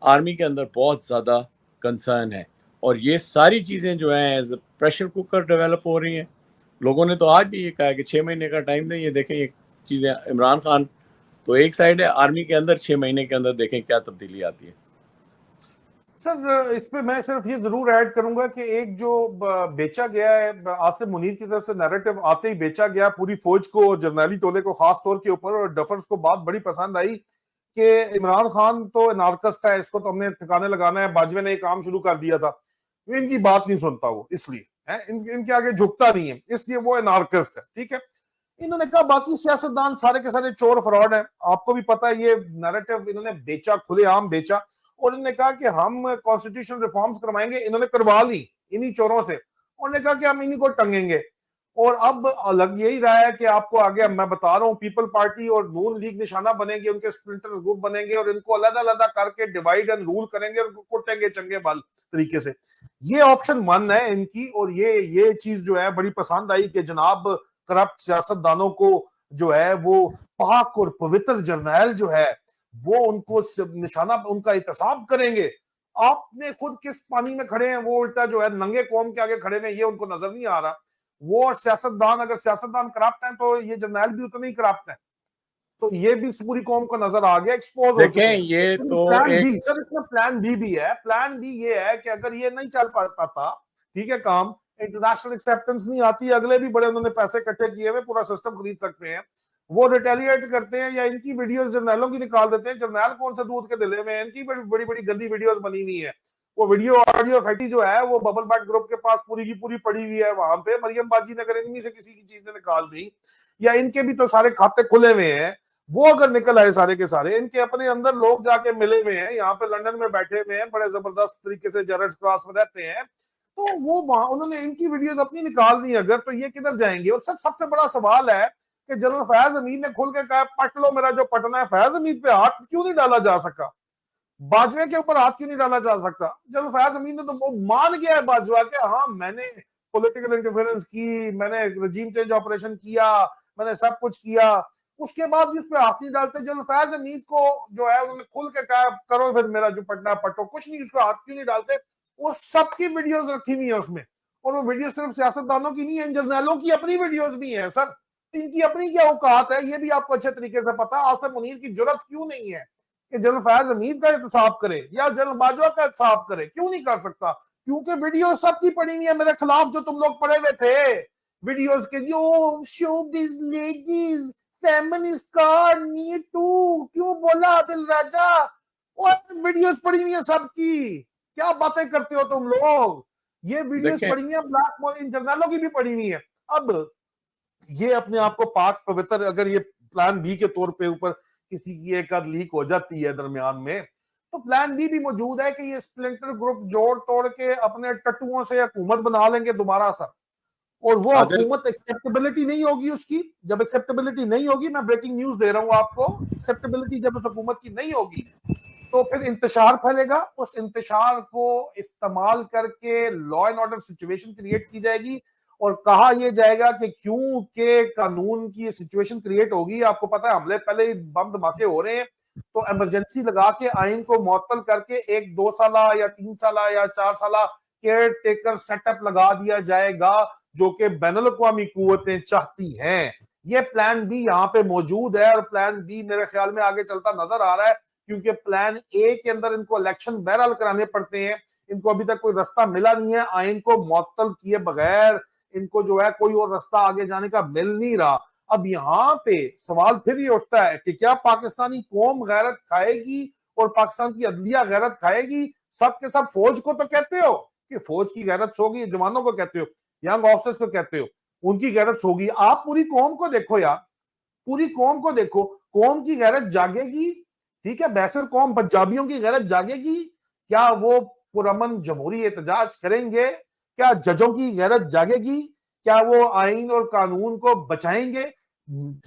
आर्मी के अंदर बहुत ज़्यादा कंसर्न है, और ये सारी चीज़ें जो हैं एज प्रेशर कुकर डेवलप हो रही हैं। लोगों ने तो आज भी ये कहा कि 6 महीने का टाइम दें, ये देखें ये चीज़ें। इमरान खान तो एक साइड है, आर्मी के अंदर 6 महीने के अंदर देखें क्या तब्दीली आती है। सर इस पे मैं सिर्फ ये जरूर ऐड करूंगा कि एक जो बेचा गया है आसिम मुनीर की तरफ से नैरेटिव आते ही बेचा गया पूरी फौज को, जर्नैली टोले को खास तौर के ऊपर, और डफर्स को बात बड़ी पसंद आई कि इमरान खान तो एनार्कस का है, इसको तो हमने ठिकाने लगाना है, बाजवे ने ये काम शुरू कर दिया था। इनकी बात नहीं सुनता वो, इसलिए है इनके आगे झुकता नहीं है, इसलिए वो एनार्कस है। ठीक है, इन्होंने कहा बाकी सियासतदान सारे के सारे चोर फ्रॉड हैं। आपको भी पता है ये नैरेटिव इन्होंने बेचा, खुलेआम बेचा, और इन्होंने कहा कि हम कॉन्स्टिट्यूशन रिफॉर्म्स करवाएंगे। इन्होंने करवा ली इन्हीं चोरों से, उन्होंने कहा कि हम इन्हीं को टंगेंगे। और अब अलग यही रहा है कि आपको आगे मैं बता रहा हूं, पीपल पार्टी और नून लीग निशाना बनेंगे, उनके स्प्लिंटर ग्रुप बनेंगे, और इनको अलग अलग करके डिवाइड एंड रूल करेंगे, और कुटेंगे चंगे बाल तरीके से। ये ऑप्शन 1 है इनकी, और ये चीज जो है बड़ी पसंद आई कि जनाब करप्ट सियासतदानों को जो है वो पाक और पवित्र जर्नैल जो है वो उनको निशाना, उनका एहतसाब करेंगे। आपने खुद किस पानी में खड़े हैं, वो उल्टा जो है नंगे कौम के आगे खड़े हैं, ये उनको नजर नहीं आ रहा। वो और सियासतदान, अगर सियासतदान करप्ट हैं तो ये जर्नैल भी उतने ही करप्ट हैं। तो ये भी पूरी कौम को नजर आ गया, एक्सपोज हो चुके देखें हैं। ये तो प्लान एक, बी सर, इसमें प्लान बी भी है। प्लान बी ये है कि अगर ये नहीं चल पाता, ठीक है, काम इंटरनेशनल एक्सेप्टेंस नहीं आती, अगले भी बड़े उन्होंने पैसे इकट्ठे किए हुए, पूरा सिस्टम खरीद सकते हैं, वो रिटेलिएट करते हैं या इनकी वीडियोस जर्नैलों की निकाल देते हैं। जर्नैल कौन से दूध के दिले में, इनकी बड़ी बड़ी गंदी वीडियोस बनी हुई है। वो वीडियो ऑडियो फैक्ट्री जो है वो बबल बैट ग्रुप के पास पूरी की पूरी पड़ी हुई है वहां पे। मरियम बाजी ने अगर इनमें से किसी की चीज ने निकाल दी, या इनके भी तो सारे खाते खुले हुए हैं, वो अगर निकल आए सारे के सारे, इनके अपने अंदर लोग जाके मिले हुए हैं, यहाँ पे लंदन में बैठे हुए हैं, बड़े जबरदस्त तरीके से जेरड क्रॉस में रहते हैं, तो वो वहां उन्होंने इनकी वीडियोस अपनी निकाल दी अगर, तो ये किधर जाएंगे। और सबसे बड़ा सवाल है कि जनरल फैज हमीद ने खुल के कहा पट लो मेरा जो पटना है। फैज हमीद पे हाथ क्यों नहीं डाला जा सका, बाजवे के ऊपर हाथ क्यों नहीं डाला जा सकता। जनरल फैज हमीद ने तो मान गया है बाजवा के, हाँ मैंने पॉलिटिकल इंटरफेरेंस की, मैंने रजीम चेंज ऑपरेशन किया, मैंने सब कुछ किया, उसके बाद भी उस पर हाथ नहीं डालते। जनरल फैज हमीद को जो है उन्होंने खुल के कहा करो फिर मेरा जो पटना पटो, कुछ नहीं, उसको हाथ क्यों नहीं डालते। वो सबकी वीडियोस रखी हुई है उसमें, और वो वीडियो सिर्फ सियासतदानों की नहीं है, जर्नैलों की अपनी वीडियोस भी हैं सर। इनकी अपनी क्या औकात है, ये भी आपको अच्छे तरीके से पता है। आसिम मुनीर की जरूरत क्यों नहीं है कि जनरल फैज हमीद का एहतसाब करे या जनरल बाजवा का एहतसाब करे, क्यों नहीं कर सकता? क्योंकि वीडियो सबकी पड़ी हुई है मेरे खिलाफ, जो तुम लोग पड़े हुए थे वीडियोस के, जो शोबिज़ लेडीज फेमिनिस्ट का नी टू क्यों बोला आदिल राजा, और वीडियोस पड़ी हुई है सबकी। क्या बातें करते हो तुम लोग, ये वीडियोस पड़ी हुई है, ब्लैक मॉर्निंग जर्नलों की भी पड़ी हुई है। अब ये अपने आप को पाक पवित्र, अगर ये प्लान बी के तौर पे ऊपर किसी की एक आध लीक हो जाती है दरमियान में, तो प्लान बी भी मौजूद है कि ये स्प्लिंटर ग्रुप जोड़ तोड़ के अपने टट्टुओं से हुकूमत बना लेंगे दोबारा सर। और वो हुकूमत एक्सेप्टेबिलिटी नहीं होगी उसकी, जब एक्सेप्टेबिलिटी नहीं होगी, मैं ब्रेकिंग न्यूज दे रहा हूं आपको, एक्सेप्टेबिलिटी जब उस हुकूमत की नहीं होगी तो फिर इंतशार फैलेगा। उस इंतशार को इस्तेमाल करके law and order situation create की जाएगी, और कहा यह जाएगा कि क्यों के कानून की सिचुएशन क्रिएट होगी। आपको पता है हमले पहले ही बम धमाके हो रहे हैं, तो इमरजेंसी लगा के आइन को मुअत्तल करके 1-2 साल या 3 साल या 4 साल केयर टेकर सेटअप लगा दिया जाएगा, जो कि बैनुल अक़वामी कुव्वतें चाहती हैं। ये प्लान बी यहाँ पे मौजूद है, और प्लान बी मेरे ख्याल में आगे चलता नजर आ रहा है। क्योंकि प्लान ए के अंदर इनको इलेक्शन बहरहाल कराने पड़ते हैं। इनको अभी तक कोई रास्ता मिला नहीं है, आइन को मुअत्तल किए बगैर इनको जो है कोई और रास्ता आगे जाने का मिल नहीं रहा। अब यहाँ पे सवाल फिर ये उठता है कि क्या पाकिस्तानी कौम गैरत खाएगी और पाकिस्तान की अदलिया गैरत खाएगी? सब के सब फौज को तो कहते हो कि फौज की गैरत होगी, जवानों को कहते हो, यंग ऑफिसर्स को कहते हो, उनकी गैरत होगी। आप पूरी कौम को देखो यार, पूरी कौम को देखो, कौम की गैरत जागेगी। ठीक है, बैसर कौम पंजाबियों की गैरत जागेगी? क्या वो पुरअमन जमहूरी एहतजाज करेंगे? क्या जजों की गैरत जागेगी? क्या वो आइन और कानून को बचाएंगे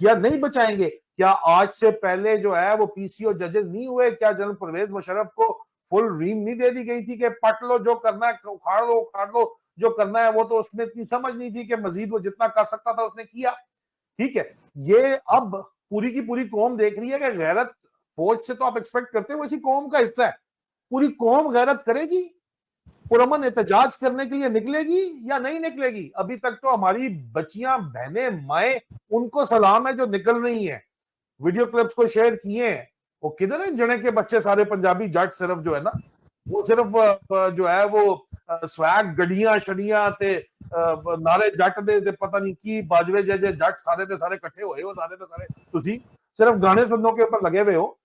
या नहीं बचाएंगे? क्या आज से पहले जो है वो पीसीओ जजेस नहीं हुए? क्या जनरल परवेज मुशर्रफ को फुल रीम नहीं दे दी गई थी कि पट लो, जो करना है उखाड़ लो, उखाड़ लो, जो करना है? वो तो उसमें इतनी समझ नहीं थी कि मजीद वो जितना कर सकता था उसने किया। ठीक है, ये अब पूरी की पूरी कौम देख रही है कि गैरत फौज से तो आप एक्सपेक्ट करते हो, इसी कौम का हिस्सा है। पूरी कौम गैरत करेगी, पुरअमन एहतजाज करने के लिए निकलेगी या नहीं निकलेगी? अभी तक तो हमारी बच्चियां, बहनें, माए, उनको सलाम है जो निकल रही हैं। वीडियो क्लिप्स को शेयर किए हैं। वो किधर है जने के बच्चे सारे पंजाबी जट? सिर्फ जो है ना, वो सिर्फ जो है वो स्वैग गड्डियां शड़ियां ते नारे जट दे पता नहीं की बाजवे जे जट सारे दे सारे इकट्ठे हुए हो, सारे दे सारे तुसी सिर्फ गाने सुनने के ऊपर लगे हुए हो।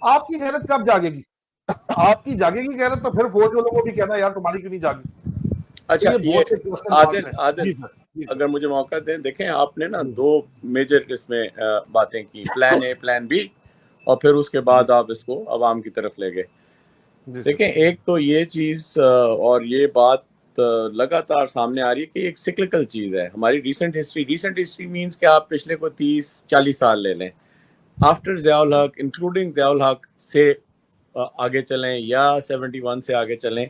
आपकी गैरत कब जागेगी? आपकी जागेगी गैरत तो फिर फौज वालों को भी कहना यार तुम्हारी क्यों नहीं जागी। अच्छा, तो ये आदिल जी आदिल सर, अगर मुझे मौका दें, देखें आपने ना दो मेजर इसमें बातें की, प्लान ए, प्लान बी, और फिर उसके बाद आप इसको अवाम की तरफ ले गए। देखें, एक तो ये चीज़ और ये बात लगातार सामने आ रही है कि एक सिक्लिकल चीज़ है हमारी रिसेंट हिस्ट्री मीन्स कि आप पिछले को 30-40 साल ले लें, आफ्टर ज़ियाउल हक, इंक्लूडिंग ज़ियाउल हक से आगे चलें या 71 से आगे चलें,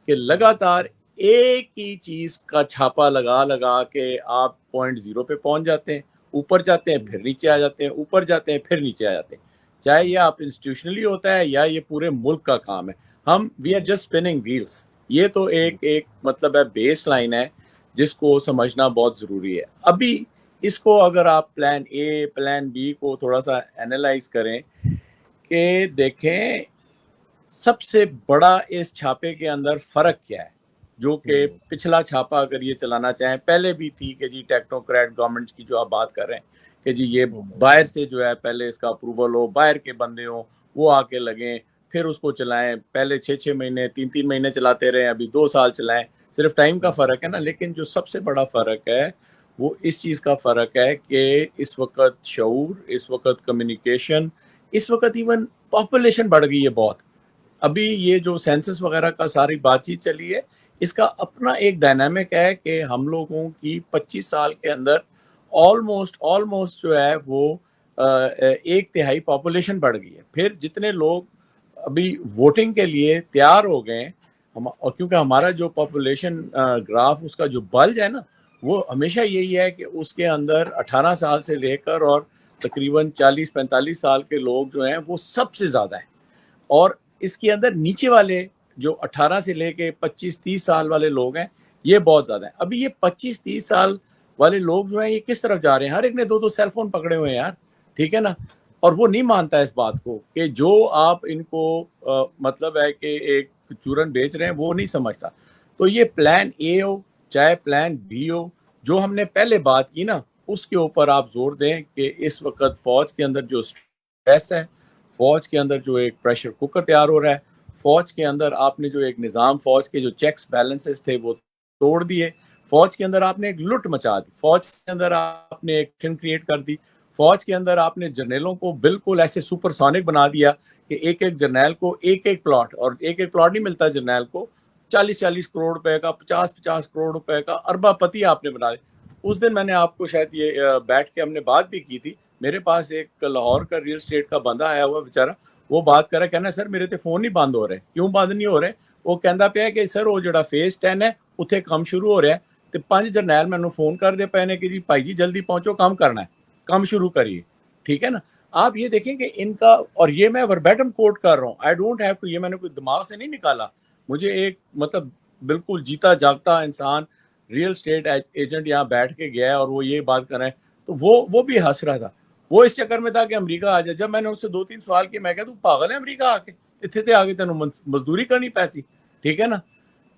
कि लगातार एक ही चीज़ का छापा लगा लगा के आप पॉइंट 0 पे पहुंच जाते हैं, ऊपर जाते हैं फिर नीचे आ जाते हैं, ऊपर जाते हैं फिर नीचे आ जाते हैं। चाहे ये आप इंस्टीट्यूशनली होता है या ये पूरे मुल्क का काम है, हम we are just spinning wheels. ये तो एक मतलब है, बेस लाइन है जिसको समझना बहुत ज़रूरी है। अभी इसको अगर आप प्लान ए, प्लान बी को थोड़ा सा एनालाइज करें कि देखें सबसे बड़ा इस छापे के अंदर फ़र्क क्या है, जो कि पिछला छापा अगर ये चलाना चाहें, पहले भी थी कि जी टेक्नोक्रेट गवर्नमेंट की जो आप बात कर रहे हैं कि जी ये बाहर से जो है पहले इसका अप्रूवल हो, बाहर के बंदे हो, वो आके लगें फिर उसको चलाएं। पहले 6-6 महीने 3-3 महीने चलाते रहे, अभी 2 साल चलाएं। सिर्फ टाइम का फ़र्क है ना। लेकिन जो सबसे बड़ा फ़र्क है वो इस चीज़ का फ़र्क है कि इस वक्त शऊर, इस वक्त कम्युनिकेशन, इस वक्त इवन पॉपुलेशन बढ़ गई है बहुत। अभी ये जो सेंसस वगैरह का सारी बातचीत चली है, इसका अपना एक डायनामिक है कि हम लोगों की 25 साल के अंदर ऑलमोस्ट जो है वो 1/3 पॉपुलेशन बढ़ गई है। फिर जितने लोग अभी वोटिंग के लिए तैयार हो गए हम, और क्योंकि हमारा जो पॉपुलेशन ग्राफ उसका जो बल्ज है ना, वो हमेशा यही है कि उसके अंदर 18 साल से लेकर और तकरीबन 40-45 साल के लोग जो हैं वो सबसे ज़्यादा है, और इसके अंदर नीचे वाले जो 18 से लेके 25-30 साल वाले लोग हैं ये बहुत ज़्यादा है। अभी ये 25-30 साल वाले लोग जो हैं ये किस तरफ जा रहे हैं? हर एक ने 2-2 सेल फोन पकड़े हुए हैं यार, ठीक है ना। और वो नहीं मानता इस बात को कि जो आप इनको मतलब है कि एक चूरन बेच रहे हैं, वो नहीं समझता। तो ये प्लान ए हो चाहे प्लान बी हो, जो हमने पहले बात की ना, उसके ऊपर आप जोर दें कि इस वक्त फौज के अंदर जो स्ट्रेस है, फौज के अंदर जो एक प्रेशर कुकर तैयार हो रहा है, फौज के अंदर आपने जो एक निज़ाम, फौज के जो चेक्स बैलेंसेस थे वो तोड़ दिए, फौज के अंदर आपने एक लुट मचा दी, फौज के अंदर आपने एक टेंशन क्रिएट कर दी, फौज के अंदर आपने जर्नलों को बिल्कुल ऐसे सुपरसोनिक बना दिया कि एक एक जर्नल को एक एक प्लॉट, और एक एक प्लॉट नहीं मिलता जर्नल को, 40-40 करोड़ रुपए का, 50-50 करोड़ रुपए का अरबापति आपने बना दिया। उस दिन मैंने आपको शायद ये बैठ के हमने बात भी की थी। मेरे पास एक लाहौर का रियल स्टेट का बंदा आया हुआ बेचारा, वो बात कर रहा है, कहना सर मेरे तो फोन नहीं बंद हो रहे। क्यों बंद नहीं हो रहे? वो कहता पे कि सर वो जो फेज 10 है उत्थे काम शुरू हो रहा है, तो 5 जरनैल मैंने फोन कर दे पे ने कि जी भाई जी जल्दी पहुंचो, काम करना है, काम शुरू करिए, ठीक है ना। आप ये देखें कि इनका, और ये मैं वर्बैटम कोट कर रहा हूँ, आई डोंट हैव टू, ये मैंने कोई दिमाग से नहीं निकाला, मुझे एक मतलब बिल्कुल जीता जागता इंसान रियल स्टेट एजेंट यहाँ बैठ के गया है और वो ये बात कर रहे हैं, तो वो भी हंस रहा था। वो इस चक्कर में था कि अमेरिका आ जाए। जब मैंने उससे 2-3 सवाल किए, मैं कहा तू पागल है, अमेरिका आके इतने ते आगे तेन मजदूरी करनी पैसी, ठीक है ना।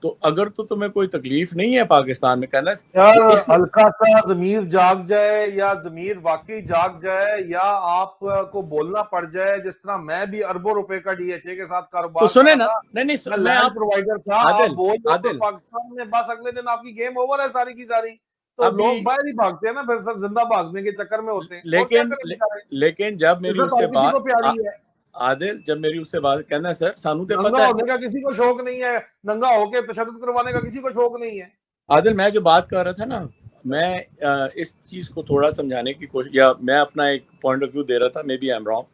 तो अगर तो तुम्हें कोई तकलीफ नहीं है पाकिस्तान में, कहना यार तो इस हल्का सा जमीर जाग जाए, या जमीर वाकई जाग जाए, या आपको बोलना पड़ जाए, जिस तरह मैं भी अरबों रुपए का डीएचए के साथ तो कारोबार कर सुने रहा ना, था, नहीं नहीं मैं मैं लैंड आप प्रोवाइडर था, आप आदिल बोल दो तो आदिल पाकिस्तान में बस अगले दिन आपकी गेम ओवर है सारी की सारी। तो अभी लोग बाहर ही भागते हैं ना, फिर सर जिंदा भागने के चक्कर में होते हैं, और क्या लेकिन करें बेचारे। लेकिन जब मेरी इज्जत उससे हर किसी को बात प्यारी है। आदिल, जब मेरी उससे बात, कहना सर सानू तो नंगा पता है। होने का किसी को शौक नहीं है, नंगा होके तशद्दुद करवाने का किसी को शौक नहीं है। आदिल, मैं जो बात कर रहा था ना, मैं इस चीज को थोड़ा समझाने की कोशिश, या मैं अपना एक पॉइंट ऑफ व्यू दे रहा था, maybe I am wrong,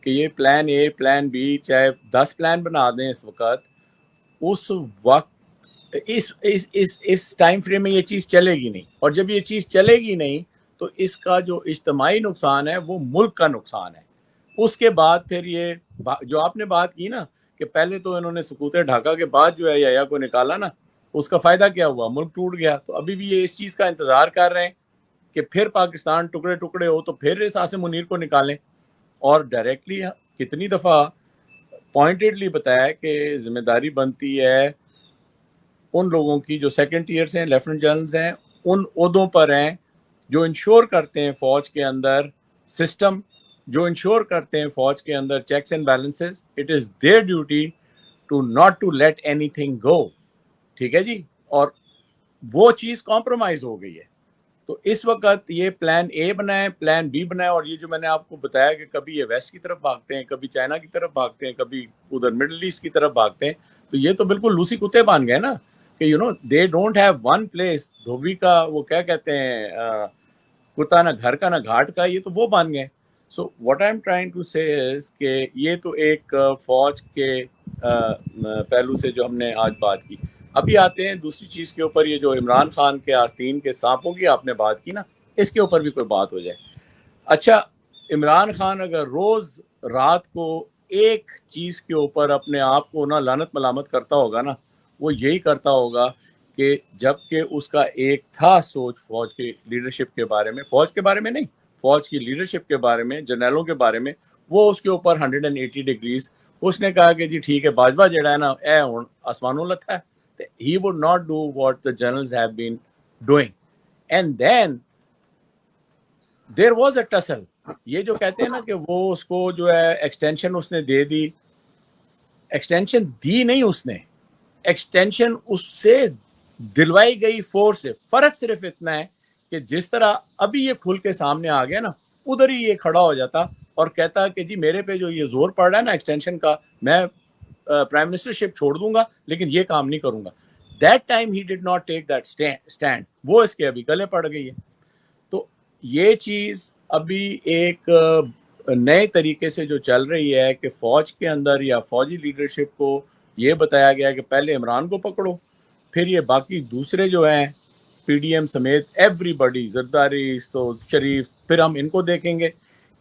कि ये प्लान ए प्लान बी चाहे 10 प्लान बना दें इस वक्त, उस वक्त इस टाइम फ्रेम में ये चीज़ चलेगी नहीं। और जब ये चीज़ चलेगी नहीं तो इसका जो इज्तमाही नुकसान है वो मुल्क का नुकसान है। उसके बाद फिर ये जो आपने बात की ना, कि पहले तो इन्होंने सकूते ढाका के बाद जो है या को निकाला ना, उसका फ़ायदा क्या हुआ, मुल्क टूट गया। तो अभी भी ये इस चीज़ का इंतज़ार कर रहे हैं कि फिर पाकिस्तान टुकड़े टुकड़े हो तो फिर इस आसिम मुनीर को निकालें। और डायरेक्टली कितनी दफ़ा पॉइंटेडली बताया कि जिम्मेदारी बनती है उन लोगों की जो सेकंड टीयर्स हैं, लेफ्टिनेंट जनरल्स हैं, उन ओहदों पर हैं जो इंश्योर करते हैं फौज के अंदर सिस्टम, जो इंश्योर करते हैं फौज के अंदर checks and balances. It is their duty to not to let anything go, ठीक है जी। और वो चीज़ कॉम्प्रोमाइज़ हो गई है। तो इस वक्त ये प्लान ए बनाए, प्लान बी बनाए, और ये जो मैंने आपको बताया कि कभी ये वेस्ट की तरफ भागते हैं, कभी चाइना की तरफ भागते हैं, कभी उधर मिडल ईस्ट की तरफ भागते हैं, तो ये तो बिल्कुल लूसी कुत्ते बन गए ना, कि they don't have one place. धोबी का वो क्या कहते हैं, कुत्ता ना घर का ना घाट का, ये तो वो बन गए। So what I am trying to say is के ये तो एक फौज के पहलू से जो हमने आज बात की। अभी आते हैं दूसरी चीज़ के ऊपर, ये जो इमरान खान के आस्तीन के सांपों की आपने बात की ना, इसके ऊपर भी कोई बात हो जाए। अच्छा, इमरान खान अगर रोज़ रात को एक चीज़ के ऊपर अपने आप को ना लानत मलामत करता होगा ना, वो यही करता होगा कि जबकि उसका एक था सोच फौज की लीडरशिप के बारे में, फौज के बारे में नहीं, फौज की लीडरशिप के बारे में, जनरलों के बारे में, वो उसके ऊपर 180 डिग्रीज उसने कहा कि जी ठीक है, बाजवा जड़ा है ना ए हुण आसमानों लथा है। He would not do what the generals have been doing. And then there was a tussle. ये जो कहते हैं ना कि वो उसको जो है एक्सटेंशन उसने दे दी, एक्सटेंशन दी नहीं उसने, एक्सटेंशन उससे दिलवाई गई फोर्स से। फर्क सिर्फ इतना है कि जिस तरह अभी ये खुल के सामने आ गया ना, उधर ही ये खड़ा हो जाता और कहता कि जी मेरे पे जो ये जोर पड़ रहा है ना एक्सटेंशन का, मैं प्राइम मिनिस्टरशिप छोड़ दूंगा लेकिन ये काम नहीं करूंगा। That time he did not take that stand, वो इसके अभी गले पड़ गई है। तो ये चीज अभी एक नए तरीके से जो चल रही है कि फौज के अंदर या फौजी लीडरशिप को ये बताया गया कि पहले इमरान को पकड़ो, फिर ये बाकी दूसरे जो हैं पीडीएम समेत एवरीबॉडी, जरदारी तो शरीफ, फिर हम इनको देखेंगे।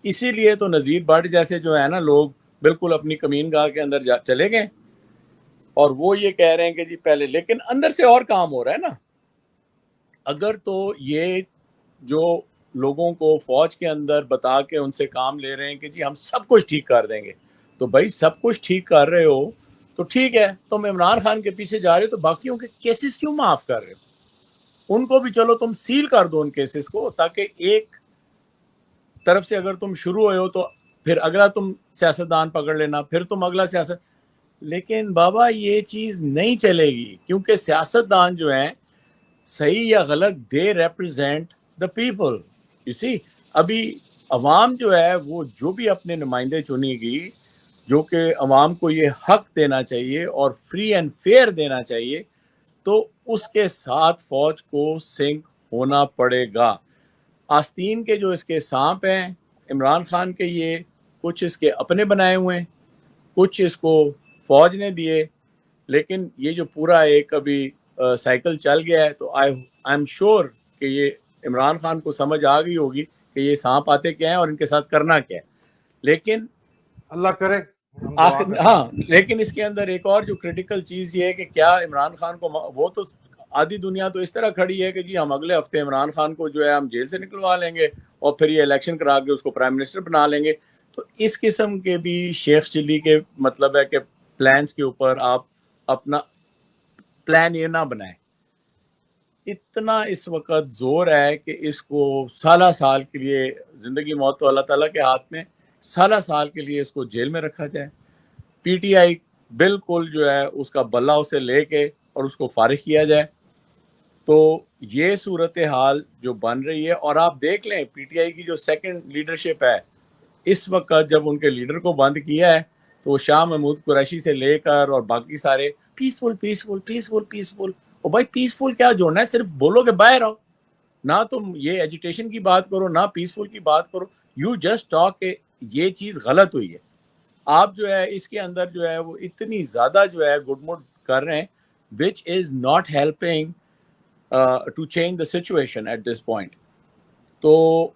इसीलिए तो नज़ीर भट्ट जैसे जो है ना लोग बिल्कुल अपनी कमीन गाह के अंदर चले गए, और वो ये कह रहे हैं कि जी पहले, लेकिन अंदर से और काम हो रहा है ना। अगर तो ये जो लोगों को फौज के अंदर बता के उनसे काम ले रहे हैं कि जी हम सब कुछ ठीक कर देंगे, तो भाई सब कुछ ठीक कर रहे हो तो ठीक है, तुम इमरान खान के पीछे जा रहे हो तो बाकियों के केसेस क्यों माफ कर रहे हो? उनको भी चलो तुम सील कर दो उन केसेस को, ताकि एक तरफ से अगर तुम शुरू हुए हो तो फिर अगला तुम सियासतदान पकड़ लेना, फिर तुम अगला सियासत। लेकिन बाबा ये चीज नहीं चलेगी, क्योंकि सियासतदान जो है सही या गलत, they represent the people. You see, अभी अवाम जो है वो जो भी अपने नुमाइंदे चुनेगी, जो कि अवाम को ये हक देना चाहिए और फ्री एंड फेयर देना चाहिए, तो उसके साथ फौज को सिंक होना पड़ेगा। आस्तीन के जो इसके सांप हैं इमरान खान के, ये कुछ इसके अपने बनाए हुए हैं, कुछ इसको फौज ने दिए, लेकिन ये जो पूरा एक अभी साइकिल चल गया है, तो आई एम श्योर कि ये इमरान खान को समझ आ गई होगी कि ये सांप आते क्या हैं और इनके साथ करना क्या है। लेकिन अल्लाह करे। आखिर हाँ, लेकिन इसके अंदर एक और जो क्रिटिकल चीज़ ये है कि क्या इमरान खान को, वो तो आधी दुनिया तो इस तरह खड़ी है कि जी हम अगले हफ्ते इमरान खान को जो है हम जेल से निकलवा लेंगे और फिर ये इलेक्शन करा के उसको प्राइम मिनिस्टर बना लेंगे। तो इस किस्म के भी शेख चिल्ली के मतलब है कि प्लान्स के ऊपर आप अपना प्लान ये ना बनाएं। इतना इस वक्त जोर है कि इसको साला साल के लिए, जिंदगी मौत तो अल्लाह ताला के हाथ में, साला साल के लिए इसको जेल में रखा जाए। पीटीआई बिल्कुल जो है उसका बल्ला उसे लेके और उसको फारिग किया जाए। तो ये सूरत हाल जो बन रही है, और आप देख लें पीटीआई की जो सेकंड लीडरशिप है इस वक्त, जब उनके लीडर को बंद किया है तो शाह महमूद कुरैशी से लेकर और बाकी सारे पीसफुल पीसफुल पीसफुल पीसफुल। और भाई पीसफुल क्या जोड़ना है, सिर्फ बोलो कि बाहर आओ, ना तुम ये एजुटेशन की बात करो ना पीसफुल की बात करो, यू जस्ट टॉक के ये चीज गलत हुई है। आप जो है इसके अंदर जो है वो इतनी ज्यादा जो है गुडमुड कर रहे हैं which is not helping to change the situation at this point. तो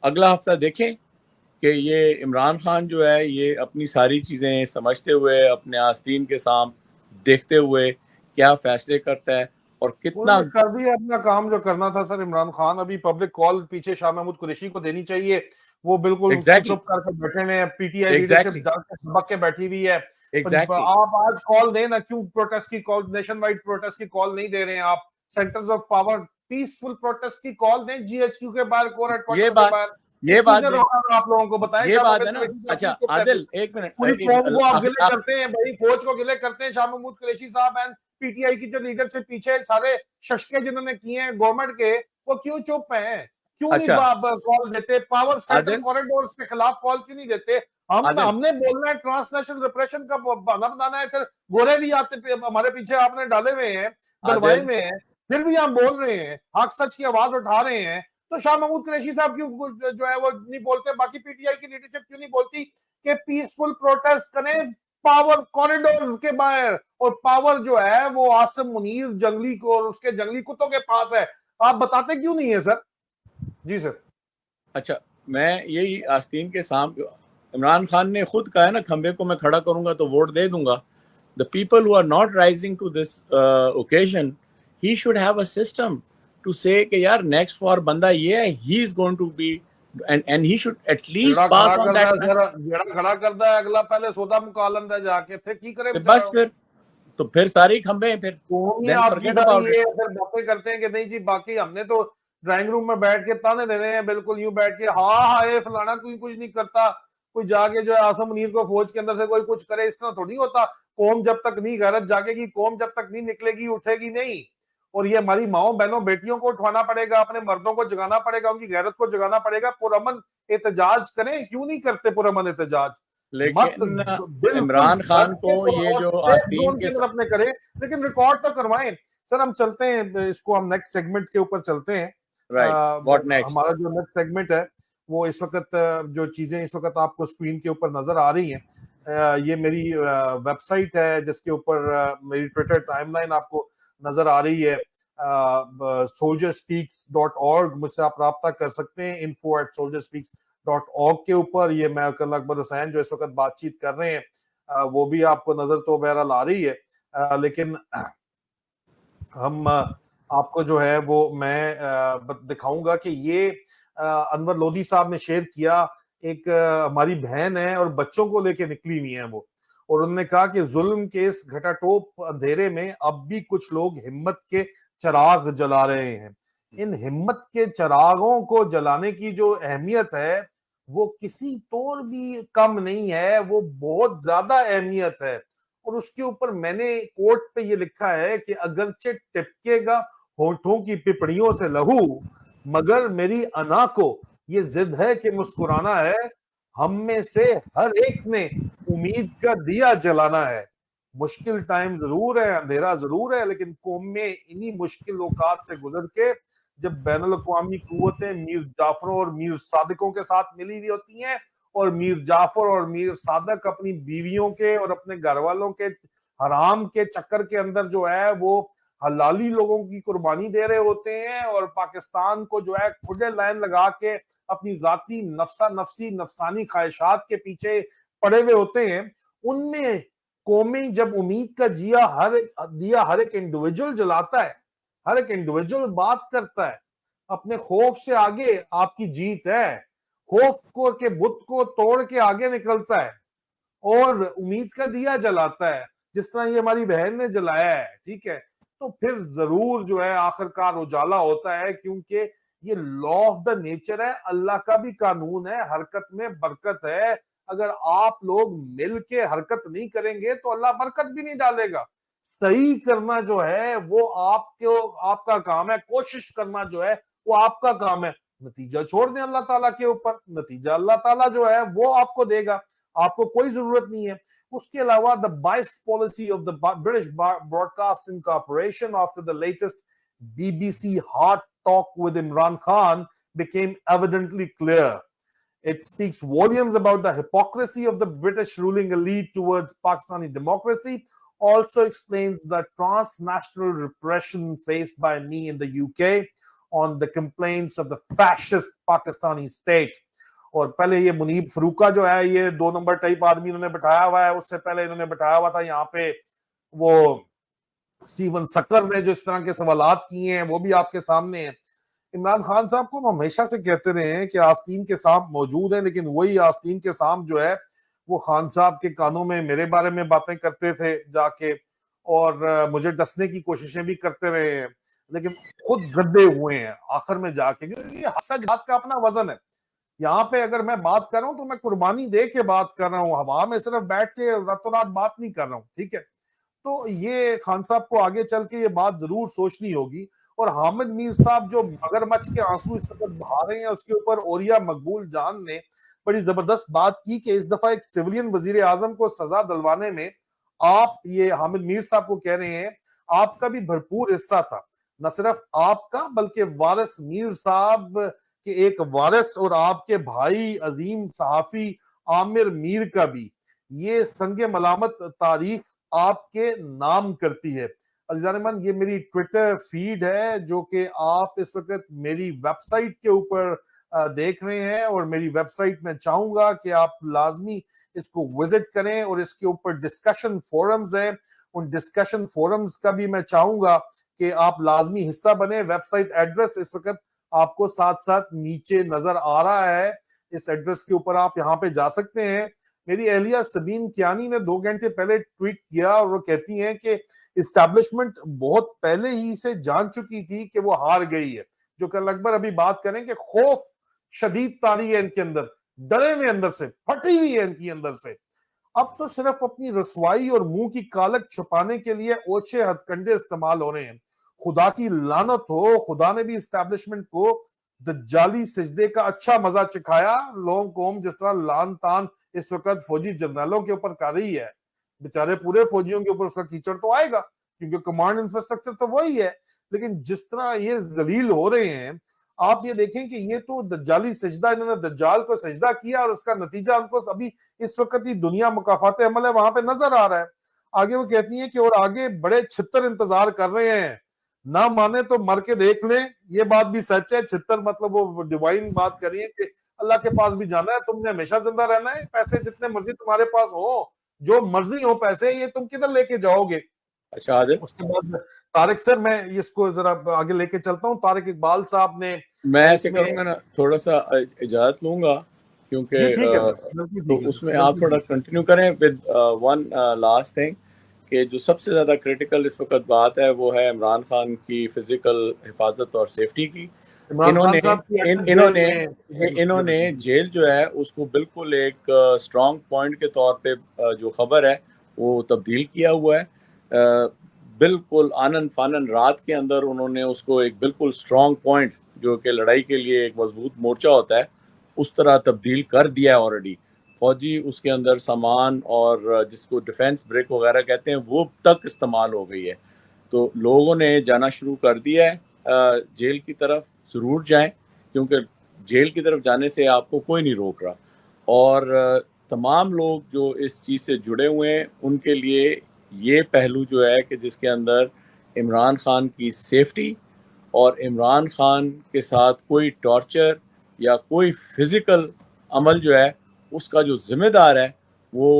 अगला हफ्ता देखें कि ये इमरान खान जो है ये अपनी सारी चीज़ें समझते हुए अपने आस्तीन के सामने देखते हुए क्या फैसले करता है और कितना। उन्होंने कर दिया अपना काम जो करना था सर। इमरान खान अभी पब्लिक कॉल पीछे शाह महमूद कुरैशी को देनी चाहिए, वो बिल्कुल एग्जैक्टली चुप करके बैठे हुए हैं। पीटीआई लीडरशिप एग्जैक्टली डर के सबक के बैठी हुई है। एग्जैक्टली आप आज कॉल दें ना, क्यों प्रोटेस्ट की कॉल, नेशन वाइड प्रोटेस्ट की कॉल नहीं दे रहे हैं आप? Centres of power peaceful protest की कॉल दें, जीएचक्यू के बाहर, कोर ये हेडक्वार्टर के बात बाहर। ये किस चीज बात ने भी रोका आप लोगों को बताएं। ये शाह बात है महमूद ना। कुरैशी साहब अच्छा क्यों चुप रहते हैं? आदिल एक मिनट, पूरी कौम को आप गिले आखिर करते हैं भाई, फौज को गिले करते हैं। शाह महमूद कुरैशी साहब एंड पीटीआई की जो लीडरशिप पीछे सारे शशके जिन्होंने किए हैं गवर्नमेंट के, वो क्यों चुप हैं? क्यों नहीं अच्छा कॉल देते? पावर सेंट्रल आदिल कॉरिडोर के खिलाफ कॉल क्यों नहीं देते? आदिल हमने बोलना है ट्रांसनेशनल रिप्रेशन का बहाना बनाना है, फिर गोरे भी आते हमारे पीछे आपने डाले हुए हैं, डलवाए आदिल हुए हैं, फिर भी हम बोल रहे हैं, हक सच की आवाज उठा रहे हैं। तो शाह महमूद कुरैशी साहब क्यों जो है वो नहीं बोलते? बाकी पीटीआई की लीडरशिप क्यों नहीं बोलती कि पीसफुल प्रोटेस्ट करें पावर कॉरिडोर के बाहर? और पावर जो है वो आसिम मुनीर जंगली को और उसके जंगली कुत्तों के पास है। आप बताते क्यों नहीं है सर? जी सर। अच्छा, मैं यही आस्तीन के सामने, इमरान खान ने खुद कहा है ना, खंबे को मैं खड़ा करूंगा तो वोट दे दूंगा। The people who are not rising to this occasion, he should have a system to say कि यार नेक्स्ट फॉर बंदा ये है, he is going to be and he should at least जेड़ा पास खड़ा ऑन करदा दैट है सर, जेड़ा खड़ा करदा है अगला पहले सौदा मुका लंदा है जाके, फिर की करे मैसेज। बेचारा? बस फिर तो फिर सारे ही खंबे हैं, फिर कौन ही देन आपकी फॉरगेट सारी अबाउट ये इट। फिर बातें करते हैं कि नहीं जी बाकी हमने तो ड्राइंग रूम में बैठ के ताने देने हैं, बिल्कुल यूं बैठ के हाँ हाँ ये फलाना कोई कुछ नहीं करता, कोई जाके जो है आसम मुनीर को फौज के अंदर से कोई कुछ करे, इस तरह थोड़ी होता। कौम जब तक नहीं गैरत जागेगी, कौम जब तक नहीं निकलेगी, उठेगी नहीं। और ये हमारी माओ बहनों बेटियों को उठवाना पड़ेगा, अपने मर्दों को जगाना पड़ेगा, उनकी गैरत को जगाना पड़ेगा। पुरअमन एहतजाज करें, क्यों नहीं करते पुरअमन एहतजाज? मत लेकिन बिल्कुल इमरान खान डट को के ये और जो सेफ आस्तीन जोन के की तरफ में करें, लेकिन रिकॉर्ड तो करवाएं। सर हम चलते हैं, इसको हम नेक्स्ट सेगमेंट के ऊपर चलते हैं। Right, what next? हमारा जो नेक्स्ट सेगमेंट है वो इस वक्त जो चीजें इस वक्त आपको स्क्रीन के ऊपर नजर आ रही हैं, ये मेरी वेबसाइट है जिसके ऊपर मेरी ट्विटर टाइमलाइन आपको नजर आ रही है। soldierspeaks.org, मुझसे आप राब्ता कर सकते हैं info@soldierspeaks.org के ऊपर। ये मैं कल अकबर हुसैन जो इस वक्त बातचीत कर रहे हैं, वो भी आपको नजर तो बहरहाल आ रही है, लेकिन हम आपको जो है वो मैं दिखाऊंगा कि ये अनवर लोधी साहब ने शेयर किया। एक हमारी बहन है और बच्चों को लेके निकली हुई है वो, और उन्होंने कहा कि जुल्म के इस घटाटोप अंधेरे में अब भी कुछ लोग हिम्मत के चिराग जला रहे हैं। इन हिम्मत के चिरागों को जलाने की जो अहमियत है वो किसी तौर भी कम नहीं है, वो बहुत ज्यादा अहमियत है। और उसके ऊपर मैंने कोट पे ये लिखा है कि अगरचे टिपकेगा होठों की पिपड़ियों से लहू, मगर मेरी अना को ये जिद है कि मुस्कुराना है। हम में से हर एक ने उम्मीद का दिया जलाना है। मुश्किल टाइम जरूर है, अंधेरा जरूर है, लेकिन कौम में इन्हीं मुश्किल औकात से गुजर के जब बैनुल अक़वामी कुव्वतें मीर जाफरों और मीर सादिकों के साथ मिली हुई होती हैं, और मीर जाफर और मीर सादक अपनी बीवियों के और अपने घर वालों के हराम के चक्कर के अंदर जो है वो हलाली लोगों की कुर्बानी दे रहे होते हैं, और पाकिस्तान को जो है खुले लाइन लगा के अपनी जाती नफसा नफसी नफसानी ख्वाहिशात के पीछे पड़े हुए होते हैं। उनमें कौमें जब उम्मीद का दिया हर एक इंडिविजुअल जलाता है हर एक इंडिविजुअल बात करता है, अपने खौफ से आगे आपकी जीत है, खौफ को के बुत को तोड़ के आगे निकलता है और उम्मीद का दिया जलाता है, जिस तरह ये हमारी बहन ने जलाया है, ठीक है, तो फिर जरूर जो है आखिरकार उजाला होता है, क्योंकि ये लॉ ऑफ द नेचर है, अल्लाह का भी कानून है, हरकत में बरकत है। अगर आप लोग मिल के हरकत नहीं करेंगे तो अल्लाह बरकत भी नहीं डालेगा। सही करना जो है वो आपको आपका काम है, कोशिश करना जो है वो आपका काम है। नतीजा छोड़ दें अल्लाह ताला के ऊपर, नतीजा अल्लाह ताला जो है वो आपको देगा, आपको कोई जरूरत नहीं है। उसके अलावा द बाइस policy of the British broadcasting corporation after the latest BBC hot talk with Imran Khan became evidently clear. It speaks volumes about the hypocrisy of the British ruling elite towards Pakistani democracy. Also explains the transnational repression faced by me in the UK on the complaints of the fascist Pakistani state. और पहले ये मुनीब फरूका जो है, ये 2 number type आदमी इन्होंने बैठाया हुआ है, उससे पहले इन्होंने बैठाया हुआ था यहाँ पे वो स्टीवन सकर ने जो इस तरह के सवालात किए हैं वो भी आपके सामने है। इमरान खान साहब को हम हमेशा से कहते रहे हैं कि आस्तीन के सांप मौजूद हैं, लेकिन वही आस्तीन के सांप जो है वो खान साहब के कानों में मेरे बारे में बातें करते थे जाके, और मुझे डसने की कोशिशें भी करते रहे हैं, लेकिन खुद गद्दे हुए हैं आखिर में जाके। ये सच बात का अपना वजन है। यहाँ पे अगर मैं बात कर रहा हूँ तो मैं कुर्बानी दे के बात कर रहा हूँ, हवा में सिर्फ बैठ के रातों रात बात नहीं कर रहा हूँ, ठीक है। तो ये खान साहब को आगे चल के ये बात जरूर सोचनी होगी। और हामिद मीर साहब जो मगरमच्छ के आंसू इस वक्त बहा रहे हैं, उसके ऊपर ओरिया मकबूल जान ने बड़ी जबरदस्त बात की कि इस दफा एक सिविलियन वजीर आजम को सजा दिलवाने में आप, ये हामिद मीर साहब को कह रहे हैं, आपका भी भरपूर हिस्सा था। न सिर्फ आपका बल्कि वारिस मीर साहब के एक वारिस और आपके भाई अजीम सहाफी आमिर मीर का भी। ये संगे मलामत तारीख आपके नाम करती है। अजीज़ान मन, ये मेरी ट्विटर फीड है जो कि आप इस वक्त मेरी वेबसाइट के ऊपर देख रहे हैं, और मेरी वेबसाइट में चाहूंगा कि आप लाजमी इसको विजिट करें, और इसके ऊपर डिस्कशन फोरम्स हैं, उन डिस्कशन फोरम्स का भी मैं चाहूंगा कि आप लाजमी हिस्सा बने। वेबसाइट एड्रेस इस वक्त आपको साथ साथ नीचे नजर आ रहा है, इस एड्रेस के ऊपर आप यहाँ पे जा सकते हैं। मेरी अहलिया सबीन कियानी ने 2 घंटे पहले ट्वीट किया और वो कहती हैं कि इस्टेब्लिशमेंट बहुत पहले ही से जान चुकी थी कि वो हार गई है। जो कल अकबर अभी बात करें कि खौफ शदीद तारी है इनके अंदर, डरे हुए अंदर से, फटी हुई है इनकी अंदर से। अब तो सिर्फ अपनी रसवाई और मुंह की कालक छुपाने के लिए ओछे हथकंडे इस्तेमाल हो रहे हैं। खुदा की लानत हो, खुदा ने भी इस्टेब्लिशमेंट को दज्जाली सजदे का अच्छा मजा चखाया लोगों को, जिस तरह लान तान इस वक्त फौजी जनरलों के ऊपर कर रही है। बेचारे पूरे फौजियों के ऊपर उसका कीचड़ तो आएगा, क्योंकि कमांड इंफ्रास्ट्रक्चर तो वही है, लेकिन जिस तरह ये जलील हो रहे हैं, आप ये देखें कि ये तो दज्जाली सजदा, इन्होंने दज्जाल को सजदा किया और उसका नतीजा उनको अभी इस वक्त ही दुनिया मुकाफात अमल है वहां पे नजर आ रहा है। आगे वो कहती है कि और आगे बड़े छितर इंतजार कर रहे हैं, ना माने तो मर के देख लें। ये बात भी सच है, छितर मतलब वो डिवाइन बात कर रही है कि अल्लाह के पास भी जाना है, तुमने हमेशा जिंदा रहना है, पैसे जितने मर्जी तुम्हारे पास हो, जो मर्जी हो पैसे, ये तुम किधर लेके जाओगे। अच्छा आदिल, उसके बाद तारिक सर, मैं इसको जरा आगे लेके चलता हूँ। तारिक इकबाल साहब ने, मैं ऐसे करूंगा ना, थोड़ा सा इजाजत लूंगा, क्योंकि जी ठीक है सर, तो उसमें आप थोड़ा कंटिन्यू करें विद वन लास्ट थिंग, कि जो सबसे ज़्यादा क्रिटिकल इस वक्त बात है वो है इमरान खान की फिजिकल हिफाजत और सेफ्टी की। इन्होंने जेल जो है उसको बिल्कुल एक स्ट्रॉन्ग पॉइंट के तौर पे जो खबर है वो तब्दील किया हुआ है। बिल्कुल आनन फानन रात के अंदर उन्होंने उसको एक बिल्कुल स्ट्रॉन्ग पॉइंट, जो कि लड़ाई के लिए एक मजबूत मोर्चा होता है, उस तरह तब्दील कर दिया है ऑलरेडी। फौजी उसके अंदर सामान और जिसको डिफेंस ब्रेक वगैरह कहते हैं वो तक इस्तेमाल हो गई है। तो लोगों ने जाना शुरू कर दिया है जेल की तरफ। ज़रूर जाएं, क्योंकि जेल की तरफ जाने से आपको कोई नहीं रोक रहा। और तमाम लोग जो इस चीज़ से जुड़े हुए हैं उनके लिए ये पहलू जो है कि जिसके अंदर इमरान खान की सेफ्टी और इमरान खान के साथ कोई टॉर्चर या कोई फिज़िकल अमल जो है उसका जो ज़िम्मेदार है वो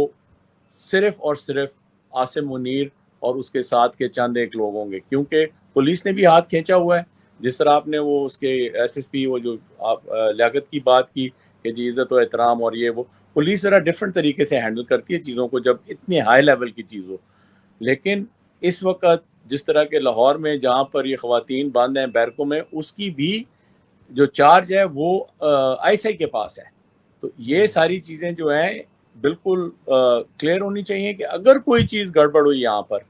सिर्फ़ और सिर्फ आसिम मुनीर और उसके साथ के चंद एक लोग होंगे, क्योंकि पुलिस ने भी हाथ खींचा हुआ है। जिस तरह आपने वो उसके एसएसपी वो जो आप लियाकत की बात की कि जी इज़्ज़त और एहतराम और ये वो, पुलिस ज़रा डिफरेंट तरीके से हैंडल करती है चीज़ों को जब इतने हाई लेवल की चीज़ हो। लेकिन इस वक़्त जिस तरह के लाहौर में जहाँ पर ये ख़वातीन बंद हैं बैरकों में, उसकी भी जो चार्ज है वो आईएसआई के पास है। तो ये सारी चीज़ें जो हैं बिल्कुल क्लियर होनी चाहिए कि अगर कोई चीज़ गड़बड़ हुई यहाँ पर,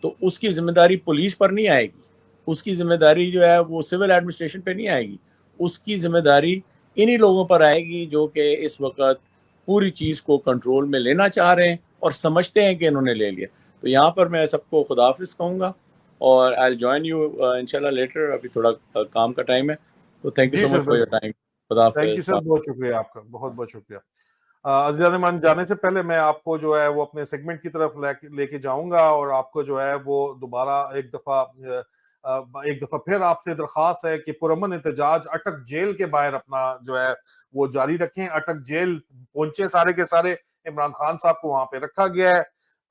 तो उसकी ज़िम्मेदारी पुलिस पर नहीं आएगी। उसकी ज़िम्मेदारी जो है वो सिविल एडमिनिस्ट्रेशन पे नहीं आएगी। उसकी ज़िम्मेदारी इन्हीं लोगों पर आएगी जो कि इस वक़्त पूरी चीज़ को कंट्रोल में लेना चाह रहे हैं और समझते हैं कि इन्होंने ले लिया। तो यहाँ पर मैं सबको खुदा हाफ़िज़ कहूँगा और आई विल जॉइन यू इंशाल्लाह लेटर। अभी थोड़ा काम का टाइम है। तो थैंक यू जी so sir, much for your बिल्कुल। टाइम। खुदा थैंक यू हाफ़िज़। सर, बहुत शुक्रिया आपका, बहुत-बहुत शुक्रिया। अज़ीज़ान जाने से पहले मैं आपको जो है वो अपने सेगमेंट की तरफ लेके जाऊँगा और आपको जो है वो दोबारा एक दफ़ा फिर आपसे दरख्वास्त है कि पुरअमन एहतजाज अटक जेल के बाहर अपना जो है वो जारी रखें। अटक जेल पहुँचे सारे के सारे, इमरान खान साहब को वहाँ पे रखा गया है।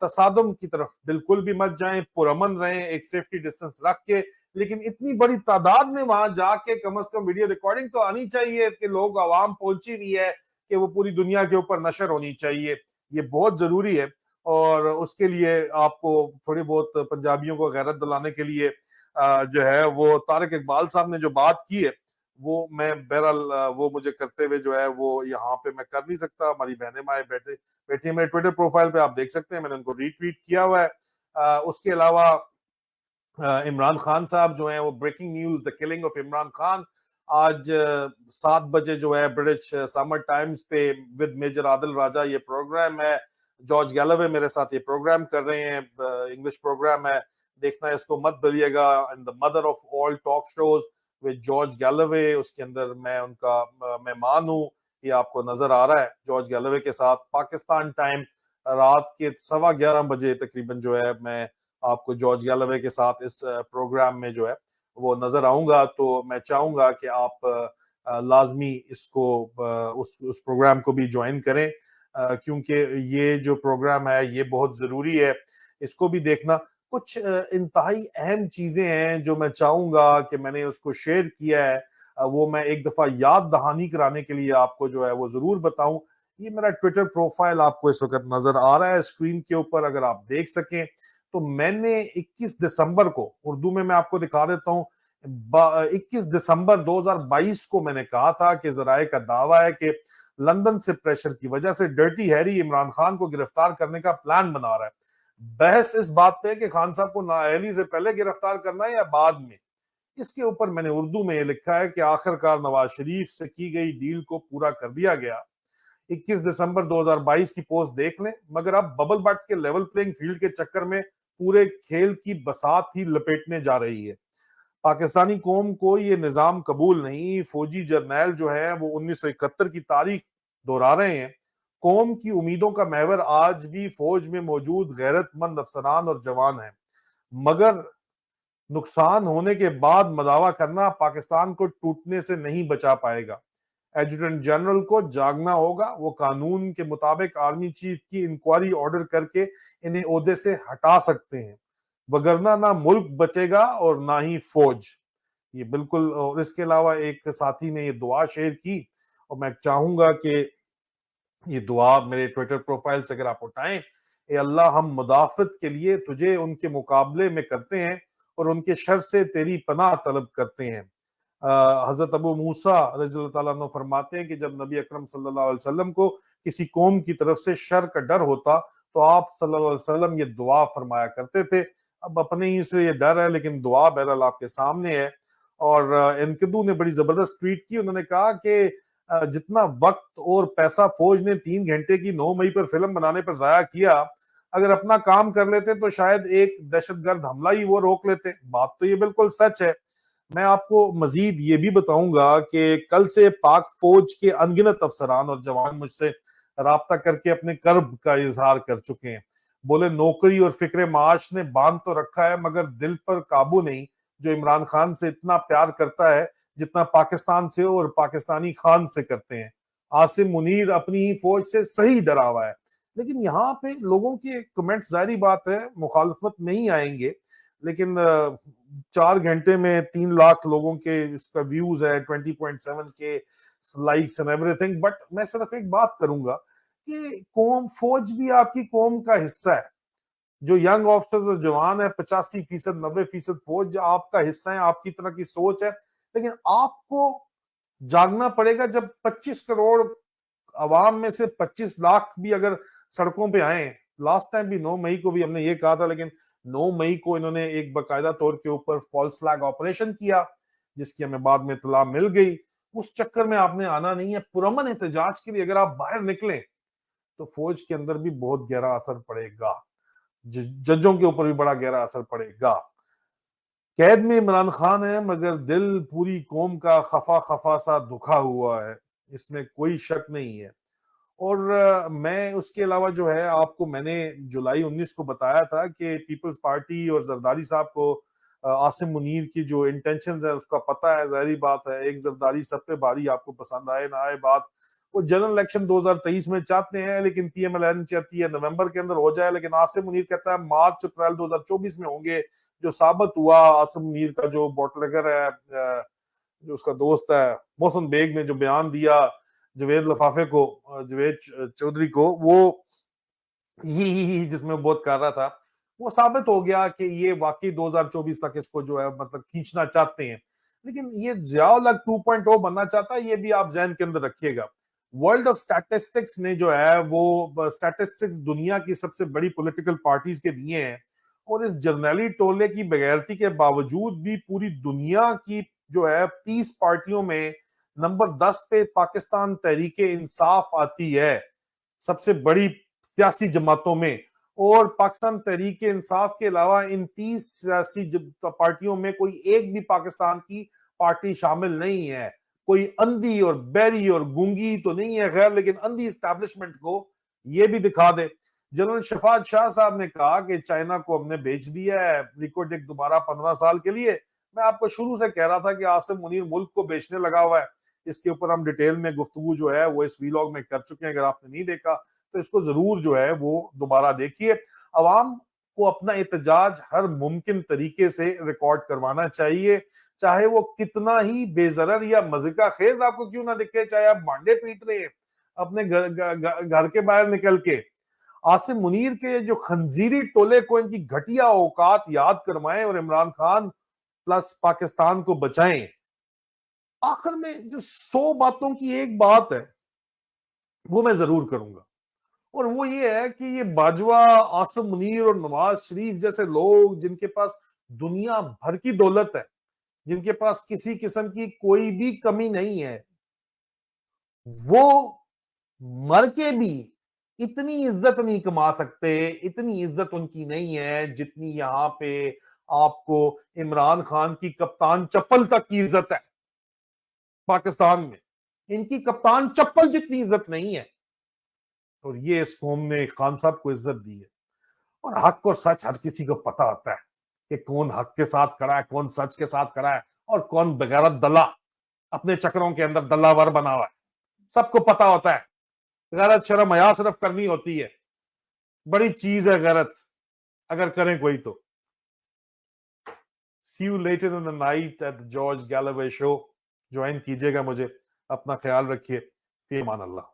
तसादुम की तरफ बिल्कुल भी मत जाएँ, पुरअमन रहें, एक सेफ्टी डिस्टेंस रख के, लेकिन इतनी बड़ी तादाद में वहाँ जाके कम से कम वीडियो रिकॉर्डिंग तो आनी चाहिए कि लोग अवाम पहुँची हुई है कि वो पूरी दुनिया के ऊपर नशर होनी चाहिए। ये बहुत ज़रूरी है और उसके लिए आपको थोड़ी बहुत पंजाबियों को गैरत दिलाने के लिए जो है वो तारिक इकबाल साहब ने जो बात की है, वो मैं बहरहाल वो मुझे करते हुए जो है वो यहाँ पे मैं कर नहीं सकता। हमारी बहनें-माएँ बैठी हैं मेरे ट्विटर प्रोफाइल पे, आप देख सकते हैं, मैंने उनको रीट्वीट किया हुआ है। उसके अलावा इमरान खान साहब जो हैं वो breaking news the killing of Imran Khan आज 7 बजे जो है ब्रिटिश समर टाइम्स पे विद मेजर आदिल राजा ये प्रोग्राम है। जॉर्ज गैलवे मेरे साथ ये प्रोग्राम कर रहे हैं, इंग्लिश प्रोग्राम है, देखना इसको मत भूलिएगा। And the mother of all talk shows with George Galloway, उसके अंदर मैं उनका मेहमान हूँ, ये आपको नजर आ रहा है जॉर्ज गैलवे के साथ। पाकिस्तान टाइम रात के 11:15 बजे तकरीबन जो है मैं आपको जॉर्ज गैलवे के साथ इस प्रोग्राम में जो है वो नजर आऊंगा। तो मैं चाहूंगा कि आप लाजमी इसको उस प्रोग्राम को भी ज्वाइन करें, क्योंकि ये जो प्रोग्राम है ये बहुत जरूरी है, इसको भी देखना। कुछ इंतहाई अहम चीजें हैं जो मैं चाहूंगा कि मैंने उसको शेयर किया है, वो मैं एक दफा याद दहानी कराने के लिए आपको जो है वो जरूर बताऊं। ये मेरा ट्विटर प्रोफाइल आपको इस वक्त नजर आ रहा है स्क्रीन के ऊपर, अगर आप देख सकें तो मैंने 21 दिसंबर को, उर्दू में मैं आपको दिखा देता हूँ, 21 दिसंबर 2022 को मैंने कहा था कि जराए का दावा है कि लंदन से प्रेशर की वजह से डर्टी हैरी इमरान खान को गिरफ्तार करने का प्लान बना रहा है। बहस इस बात पे कि खान साहब को नाअहली से पहले गिरफ्तार करना है या बाद में। इसके ऊपर मैंने उर्दू में ये लिखा है कि आखिरकार नवाज शरीफ से की गई डील को पूरा कर दिया गया। 21 दिसंबर 2022 की पोस्ट देख लें, मगर अब बबल बट के लेवल प्लेइंग फील्ड के चक्कर में पूरे खेल की बसात ही लपेटने जा रही है। पाकिस्तानी कौम को ये निजाम कबूल नहीं। फौजी जर्नैल जो है वो 1971 की तारीख दोहरा रहे हैं। कौम की उम्मीदों का महवर आज भी फौज में मौजूद गैरतमंद अफसरान और जवान है, मगर नुकसान होने के बाद मदावा करना पाकिस्तान को टूटने से नहीं बचा पाएगा। एडजुटेंट जनरल को जागना होगा, वो कानून के मुताबिक आर्मी चीफ की इंक्वायरी ऑर्डर करके इन्हें ओहदे से हटा सकते हैं, वगरना ना मुल्क बचेगा और ना ही फौज। ये बिल्कुल। और इसके अलावा एक साथी ने ये दुआ शेयर की और मैं चाहूंगा कि ये दुआ मेरे ट्विटर प्रोफाइल से अगर आप उठाएं, ए अल्लाह हम मुदाफत के लिए तुझे उनके मुकाबले में करते हैं और उनके शर से तेरी पनाह तलब करते हैं। हजरत अबू मूसा रज़ियल्लाहु ताला अन्हु फरमाते हैं कि जब नबी अकरम सल्लल्लाहु अलैहि वसल्लम को किसी कौम की तरफ से शर का डर होता तो आप सल्लल्लाहु अलैहि वसल्लम ये दुआ फरमाया करते थे। अब अपने ही से ये डर है, लेकिन दुआ बहरहाल आपके सामने है। और एनकदू ने बड़ी जबरदस्त ट्वीट की, उन्होंने कहा कि जितना वक्त और पैसा फौज ने 3 घंटे की 9 मई पर फिल्म बनाने पर जाया किया, अगर अपना काम कर लेते तो शायद एक दहशतगर्द हमला ही वो रोक लेते। बात तो ये बिल्कुल सच है। मैं आपको मजीद ये भी बताऊंगा कि कल से पाक फौज के अनगिनत अफसरान और जवान मुझसे राब्ता करके अपने कर्ब का इजहार कर चुके हैं। बोले नौकरी और फिक्र माश ने बांध तो रखा है मगर दिल पर काबू नहीं, जो इमरान खान से इतना प्यार करता है जितना पाकिस्तान से और पाकिस्तानी खान से करते हैं। आसिम मुनीर अपनी ही फौज से सही डरा हुआ है। लेकिन यहाँ पे लोगों के कमेंट्स, जाहिर बात है, मुखालफत में ही आएंगे। लेकिन 4 घंटे में 3 लाख लोगों के इसका व्यूज है, 20.7 के लाइक्स एंड एवरीथिंग। बट मैं सिर्फ एक बात करूंगा कि कौम, फौज भी आपकी कौम का हिस्सा है। जो यंग ऑफिसर और जवान है, 85%, 90% फौज आपका हिस्सा है, आपकी तरह की सोच है। लेकिन आपको जागना पड़ेगा। जब 25 करोड़ आवाम में से 25 लाख भी अगर सड़कों पे आए, लास्ट टाइम भी 9 मई को भी हमने ये कहा था, लेकिन 9 मई को इन्होंने एक बकायदा तौर के ऊपर फॉल्स फ्लैग ऑपरेशन किया, जिसकी हमें बाद में इतला मिल गई। उस चक्कर में आपने आना नहीं है। पुरअमन एहतजाज के लिए अगर आप बाहर निकलें तो फौज के अंदर भी बहुत गहरा असर पड़ेगा, जजों के ऊपर भी बड़ा गहरा असर पड़ेगा। कैद में इमरान खान है, मगर दिल पूरी कौम का खफा खफा सा दुखा हुआ है, इसमें कोई शक नहीं है। और मैं उसके अलावा जो है, आपको मैंने जुलाई 19 को बताया था कि पीपल्स पार्टी और जरदारी साहब को आसिम मुनीर की जो इंटेंशंस है उसका पता है। जाहिर बात है, एक जरदारी सब पे भारी, आपको पसंद आए ना आए बात। वो जनरल इलेक्शन 2023 में चाहते हैं, लेकिन पीएमएलएन चाहती है नवंबर के अंदर हो जाए, लेकिन आसिम मुनीर कहता है मार्च अप्रैल 2024 में होंगे। जो साबित हुआ, आसिम मुनीर का जो बॉटलगर है, जो उसका दोस्त है मोहसिन बेग ने जो बयान दिया जवेद लफाफे को, जवेद चौधरी को, वो ही जिसमें बहुत कर रहा था, वो साबित हो गया कि ये वाकई 2024 तक इसको जो है मतलब खींचना चाहते हैं। लेकिन ये जियाउल 2.0 बनना चाहता है, ये भी आप जहन के अंदर रखिएगा। वर्ल्ड ऑफ स्टैटिस्टिक्स ने जो है वो स्टैटिस्टिक्स दुनिया की सबसे बड़ी पॉलिटिकल पार्टीज के दिए हैं, और इस जर्नैली टोले की बेगैरती के बावजूद भी पूरी दुनिया की जो है 30 पार्टियों में नंबर 10 पे पाकिस्तान तहरीके इंसाफ आती है, सबसे बड़ी सियासी जमातों में। और पाकिस्तान तहरीके इंसाफ के अलावा इन 30 सियासी पार्टियों में कोई एक भी पाकिस्तान की पार्टी शामिल नहीं है। कोई अंधी और बहरी और गूंगी तो नहीं है, खैर, लेकिन अंधी एस्टैब्लिशमेंट को ये भी दिखा दे। जनरल शफात शाह साहब ने कहा कि चाइना को हमने बेच दिया है रिकॉर्डिक दोबारा 15 साल के लिए। मैं आपको शुरू से कह रहा था कि आसिम मुनीर मुल्क को बेचने लगा हुआ है। इसके ऊपर हम डिटेल में गुफ्तगू जो है वो इस वीलॉग में कर चुके हैं, अगर आपने नहीं देखा तो इसको जरूर जो है वो दोबारा देखिए। अवाम को अपना एहतजाज हर मुमकिन तरीके से रिकॉर्ड करवाना चाहिए, चाहे वो कितना ही बेजरर या मज़ीका खेज आपको क्यों ना दिखे, चाहे आप भांडे पीट रहे हैं अपने घर के बाहर निकल के। आसिम मुनीर के जो खंजीरी टोले को इनकी घटिया औकात याद करवाएं और इमरान खान प्लस पाकिस्तान को बचाएं। आखिर में जो 100 बातों की एक बात है वो मैं जरूर करूंगा, और वो ये है कि ये बाजवा, आसिम मुनीर और नवाज शरीफ जैसे लोग जिनके पास दुनिया भर की दौलत है, जिनके पास किसी किस्म की कोई भी कमी नहीं है, वो मर के भी इतनी इज्जत नहीं कमा सकते, इतनी इज्जत उनकी नहीं है जितनी यहां पे आपको इमरान खान की कप्तान चप्पल तक की इज्जत है। पाकिस्तान में इनकी कप्तान चप्पल जितनी इज्जत नहीं है, और ये इस कौम ने खान साहब को इज्जत दी है। और हक और सच हर किसी को पता होता है कि कौन हक के साथ खड़ा है, कौन सच के साथ खड़ा है, और कौन बेगैरत दला अपने चक्रों के अंदर दल्लावर बना हुआ है। सबको पता होता है। गैरत शर्म हया सिर्फ करनी होती है, बड़ी चीज है गैरत, अगर करें कोई तो। See you later in the night at the George Galloway show. Join कीजिएगा मुझे। अपना ख्याल रखिए। फी अमान अल्लाह।